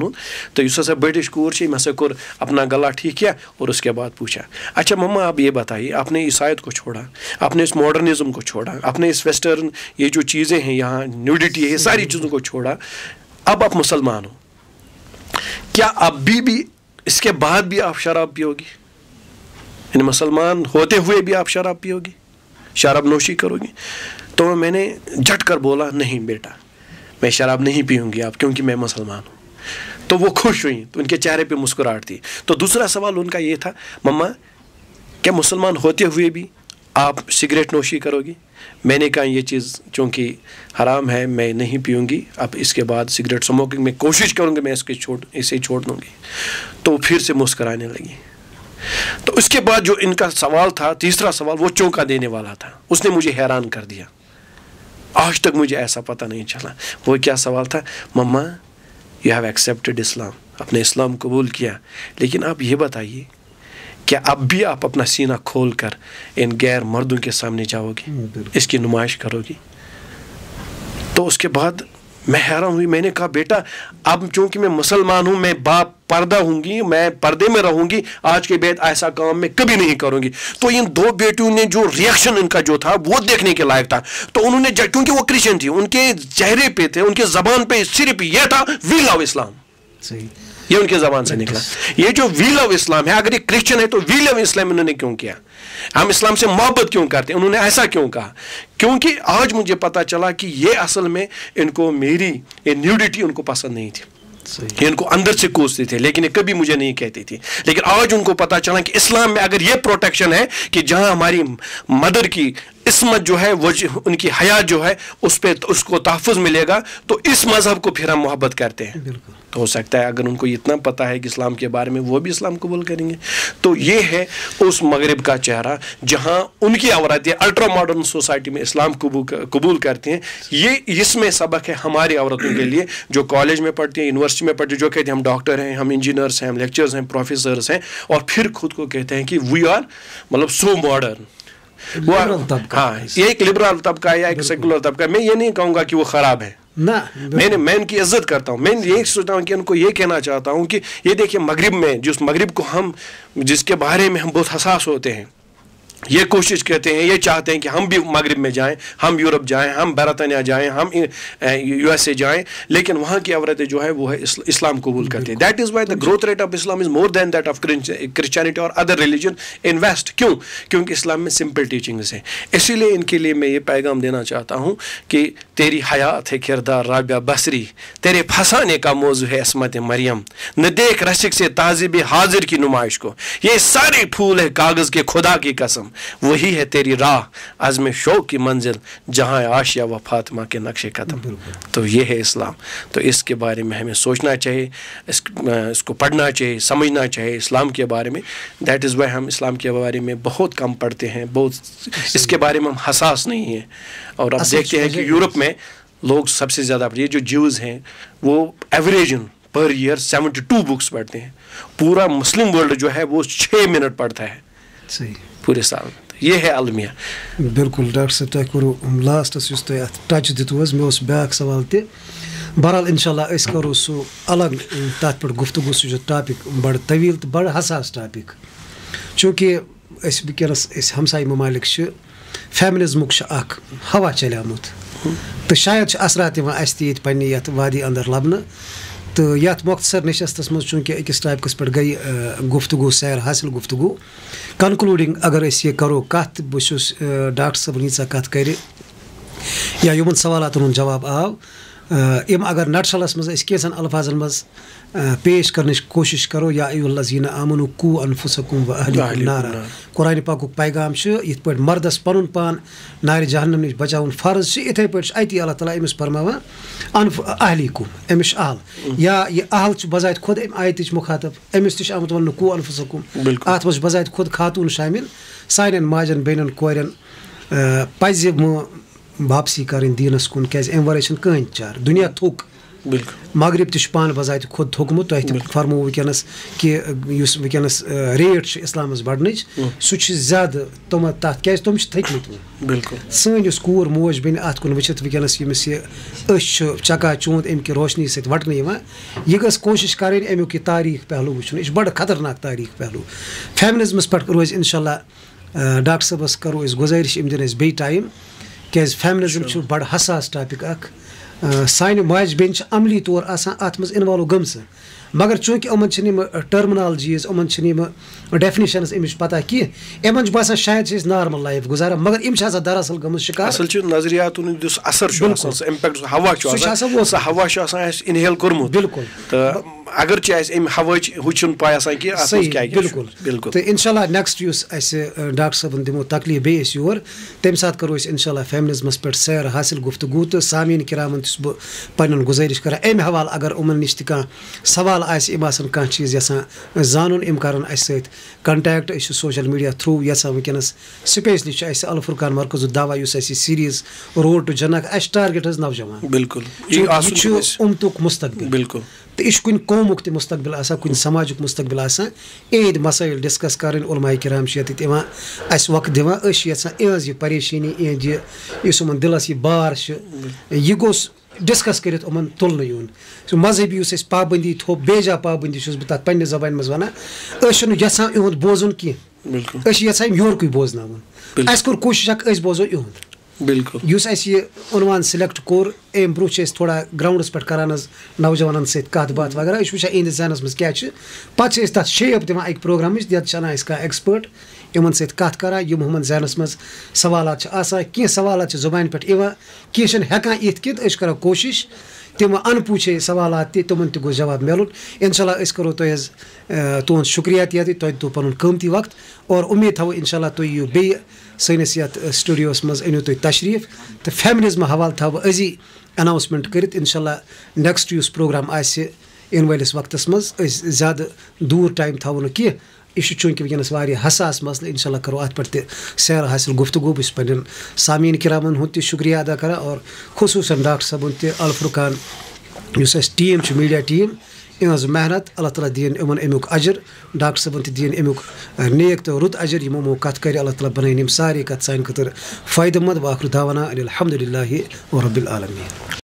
B: तो इस हसा बड़िश कोर हसा कोर अपना गला ठीक किया और उसके बाद पूछा अच्छा मम्मा आप ये बताइए आपने ईसाइत को छोड़ा आपने इस मॉडर्निज्म को छोड़ा आपने इस वेस्टर्न ये जो चीज़ें हैं यहाँ न्यूडिटी है सारी चीज़ों को छोड़ा अब आप मुसलमान हो क्या अब भी इसके बाद भी आप शराब पियोगी यानी मुसलमान होते हुए भी आप शराब पियोगी शराब नोशी करोगी तो मैंने झट कर बोला नहीं बेटा मैं शराब नहीं पीऊँगी आप क्योंकि मैं मुसलमान हूँ तो वो खुश हुई तो उनके चेहरे पे मुस्कुराहट थी तो दूसरा सवाल उनका ये था मम्मा क्या मुसलमान होते हुए भी आप सिगरेट नोशी करोगी मैंने कहा ये चीज़ चूँकि हराम है मैं नहीं पीऊँगी अब इसके बाद सिगरेट स्मोकिंग में कोशिश करूँगी मैं इसे छोड़ दूँगी तो फिर से मुस्कुराने लगी तो उसके बाद जो इनका सवाल था तीसरा सवाल वो चौंका देने वाला था उसने मुझे हैरान कर दिया आज तक मुझे ऐसा पता नहीं चला वो क्या सवाल था मम्मा यू हैव एक्सेप्टेड इस्लाम आपने इस्लाम कबूल किया लेकिन आप ये बताइए क्या अब भी आप अपना सीना खोल कर इन गैर मर्दों के सामने जाओगी इसकी नुमाइश करोगी तो उसके बाद मैं हैरान हुई मैंने कहा बेटा अब चूंकि मैं मुसलमान हूँ मैं बाप पर्दा हूँगी मैं पर्दे में रहूँगी आज के बाद ऐसा काम मैं कभी नहीं करूँगी तो इन 2 बेटियों ने जो रिएक्शन इनका जो था वो देखने के लायक था तो उन्होंने क्योंकि वो क्रिश्चियन थी उनके चेहरे पे थे उनके जबान पे सिर्फ यह था वी लव इस्लाम सही ये उनके ज़बान से निकला ये जो वी लव इस्लाम है अगर ये क्रिश्चियन है तो वी लव इस्लाम इन्होंने क्यों किया हम इस्लाम से मोहब्बत क्यों करते हैं उन्होंने ऐसा क्यों कहा क्योंकि आज मुझे पता चला कि ये असल में इनको मेरी ये न्यूडिटी उनको पसंद नहीं थी ये इनको अंदर से कोसते थे लेकिन ये कभी मुझे नहीं कहती थी लेकिन आज उनको पता चला कि इस्लाम में अगर ये प्रोटेक्शन है कि जहाँ हमारी मदर की इस्मत जो है वो उनकी हयात जो है उस पर तो उसको तहफ़्फ़ुज़ मिलेगा तो इस मज़हब को फिर हम मोहब्बत करते हैं तो हो सकता है अगर उनको इतना पता है कि इस्लाम के बारे में वो भी इस्लाम कबूल करेंगे तो ये है उस मगरिब का चेहरा जहाँ उनकी औरतें अल्ट्रा मॉडर्न सोसाइटी में इस्लाम कबूल करती हैं ये इसमें सबक है हमारी औरतों के लिए जो कॉलेज में पढ़ती हैं यूनिवर्सिटी में पढ़ती हैं जो कहते हैं हम डॉक्टर हैं हम इंजीनियर्स हैं हम लेक्चर्स हैं प्रोफेसर्स हैं और फिर खुद को कहते हैं कि वी आर मतलब सो मॉडर्न वो हाँ ये एक लिबरल तबका या एक सेकुलर तबका मैं ये नहीं कहूँगा कि वो ख़राब है ना मैं उनकी इज्जत करता हूँ मैं ये सोचता हूँ कि उनको ये कहना चाहता हूँ कि ये देखिए मगरिब में जिस मगरिब को हम जिसके बारे में हम बहुत हसास होते हैं ये कोशिश करते हैं ये चाहते हैं कि हम भी मगरिब में जाएं हम यूरोप जाएं हम बरतानिया जाएं हम USA जाएं लेकिन वहाँ की औरतें जो है वो है इस्लाम कबूल करते हैं that is why the growth rate of Islam is more than that of Christianity और अदर रिलीजन इन वेस्ट क्यों क्योंकि इस्लाम में सिंपल टीचिंग्स हैं इसीलिए इनके लिए मैं ये पैगाम देना चाहता हूँ कि तेरी हयात है किरदार राबिया बसरी तेरे फंसाने का मौजू है इसमत मरियम न देख रशिक से ताजिब हाजिर की नुमाइश को ये सारे फूल है कागज़ के खुदा की कसम वही है तेरी राह आज़म शौक़ की मंजिल, जहाँ आशिया व फातिमा के नक्शे कदम। तो ये है इस्लाम। तो इसके बारे में हमें सोचना चाहिए, इसको पढ़ना चाहिए, समझना चाहिए इस्लाम के बारे में। दैट इज़ वाई हम इस्लाम के बारे में बहुत कम पढ़ते हैं, बहुत इसके बारे में हम हसास नहीं हैं। और अब देखते हैं कि यूरोप में लोग सबसे ज़्यादा, ये जो ज्यूज़ हैं वो एवरेजन पर ईयर 72 बुक्स पढ़ते हैं। पूरा मुस्लिम वर्ल्ड जो है वो 6 मिनट पढ़ता है
A: सही पूरे
B: साल। ये है अलमिया।
A: बिल्कुल डॉक्टर साहब तुम करो लास्टस युस तुम टच दितुस मे ब्याक सवाल ते बहरहाल इंशाल्लाह अस करो सो अलग तथ पे गुफ्तगू सो टॉपिक बड़ तवील तो बड़ हसास टॉपिक, चूँकि वनस हमसाई ममालिक फेमिनिज्मुक हवा चलियामुत तो शायद असरात ये पे ये वादी अंदर लबन। तो ये मुख्तसर नशस्तस मज चूँकि अकिस टॉपिकस पे गई गुफ्तगू सैर हासिल गुफ्तगू कनक्लूडिंग अगर ये करो कत बहुत डॉक्टर साहब यीचा कत कर या यमन सवालातन हुंद जवाब आव इम अगर नटशलस मज कैसन अल्फाजन मज पेश करने कोशिश करो, या अय्युहल्लज़ीना आमनू कू अनफुसकुम व अहलिकुम नारा। कुरान पाकुक पैगाम ये पे मर्दस पनुन पान नार जहन्नम नश बचाउन फर्ज इथे पे अति अल्लाह ताला अमिस फरमावान अहलिकुम अमिश अहल, या ये अहल बजात खुद आयत मुखातब अमिस तश आमत वन कू अनफुसकुम अत मज बजात खुद खातून शामिल। सानन माजन बेनन कोरन पज वापसी करें दीनस कुन क्या अम वर कहीं चार दुनिया थुक। बिल्कुल मगरिब तश पान बजात खुद थुकमुत तुम फरमो वनस कि वनस रेट इस्लाम बढ़न सह ज्यादा तुम तथ क्या तुम थकमत। बिल्कुल सन कूर मोज बेन अत कुन वचित वनस यमिस ये चका चौंध अम कि रोशनी सत वटन यह गस कोशिश करें अमुक यह तारीख पहलू वुचन, यह बड़ खतरनाक तारीख पहलू। फेमिनिज्मस पे रोज इंशाल्लाह डॉक्टर साहबस करो गुजारिश अम दिन बे टाइम क्या फेमिनिज्म बड़ हसास टॉपिक सान माज बेन अमली तौर अत मज इन्वॉल्व गमस, मगर चूँकि Yemen terminologies Yemen definition Amish पता कह यमन बसान शायद नॉर्मल लाइफ गुजारा, मगर इम दरअसल गम शिकार
B: नजरियात असर हवा इनहेल कोर्मुत। बिल्कुल अगर हवा हुचन पाय
A: बिल्कुल बिल्कुल। तो इंशाल्लाह नेक्स्ट डॉक्टर साहब दिमो तकलीफ बे योर तम सात करो इंशाल्लाह फेमिनिज्मस पे सैर हासिल गुफ्तगू। तो सामीन किरामन बह पन गुजारिश कर अम हवाल अगर उमन नश तह सवाल कह चीज़ यसान जानन इम कर कंटैक्ट सोशल मीडिया थ्रू यसान वनस स्पेशली अल-फुरकान मरकज़-उद-दावा सीरीज रोड टू जन्नह टारगेट नौजवान। बिल्कुल उम्तुक मुस्तकबिल। बिल्कुल तो यह कुन कौमुक त मुस्तकबिल कुन समाजुक मुस्तकबिल एद मसाइल डिस्कस कर उलमाए किराम ये वक्त दिवान यसान इज यह परेशानी इज यह दिलस यह बार यह गोस डिस्कस कर तुलन यून सो मजहबी पाबंदी थो बेजा पाबंदी बह तथ पे जबान मज वन यसान इहुंद बोजुन कह यसान योरक बोजन कोर कोशिश बोजो इहुंद। बिल्कुल यह उनवान सिलेक्ट कोर अम ब्रोह थोड़ा ग्राउंडस पे करान नौजवान सत कत बात वगैरह वुचान इहंदिस जहनस मज क्या पे तथ शेप दिवान अक प्रोग्राम ये कह एक्सपर्ट इन सत कत कर हम जहनस मज सवाल कह सवाल जुबान पे कह हेकान इत कि करो कोशिश तम अनपूछे सवाल तिमन तह गोस जवाब मिलन। इंशाल्लाह करो तुहद शुक्रिया तुम दो पुन कीमती वक्त और उम्मीद थो इंशाल्लाह तुम यू बे सैनिस स्टूडियोस मज अनु तुम तशरीफ तो फेमिनिज्म हवाल थो अजी अनाउंसमेंट कर इंशाल्लाह नेक्स्ट युस प्रोग्राम इन वालिस वक्तस मज ज़्यादा दूर टाइम थो न कह यह चूँकि वनस हसास मसल इंशाल्लाह करो अत पे सैर हासिल गुफ्तगू बस पे सामीन किरामन हुंद शुक्रिया अदा कर और खुसूसन डॉक्टर साहब अल-फुरकान टीम मीडिया टीम इहज मेहनत अल्लाह ताला दीन इमन अमुक अजर डॉक्टर साहब दीन अमुक नेक तो रुत अजर यमो कत कर अल्लाह ताला बनाइन सारी कत सान खतर फ़ायदेमंद व आखिर दावाना अनिल हम्दुलिल्लाहि व रब्बिल आलमीन।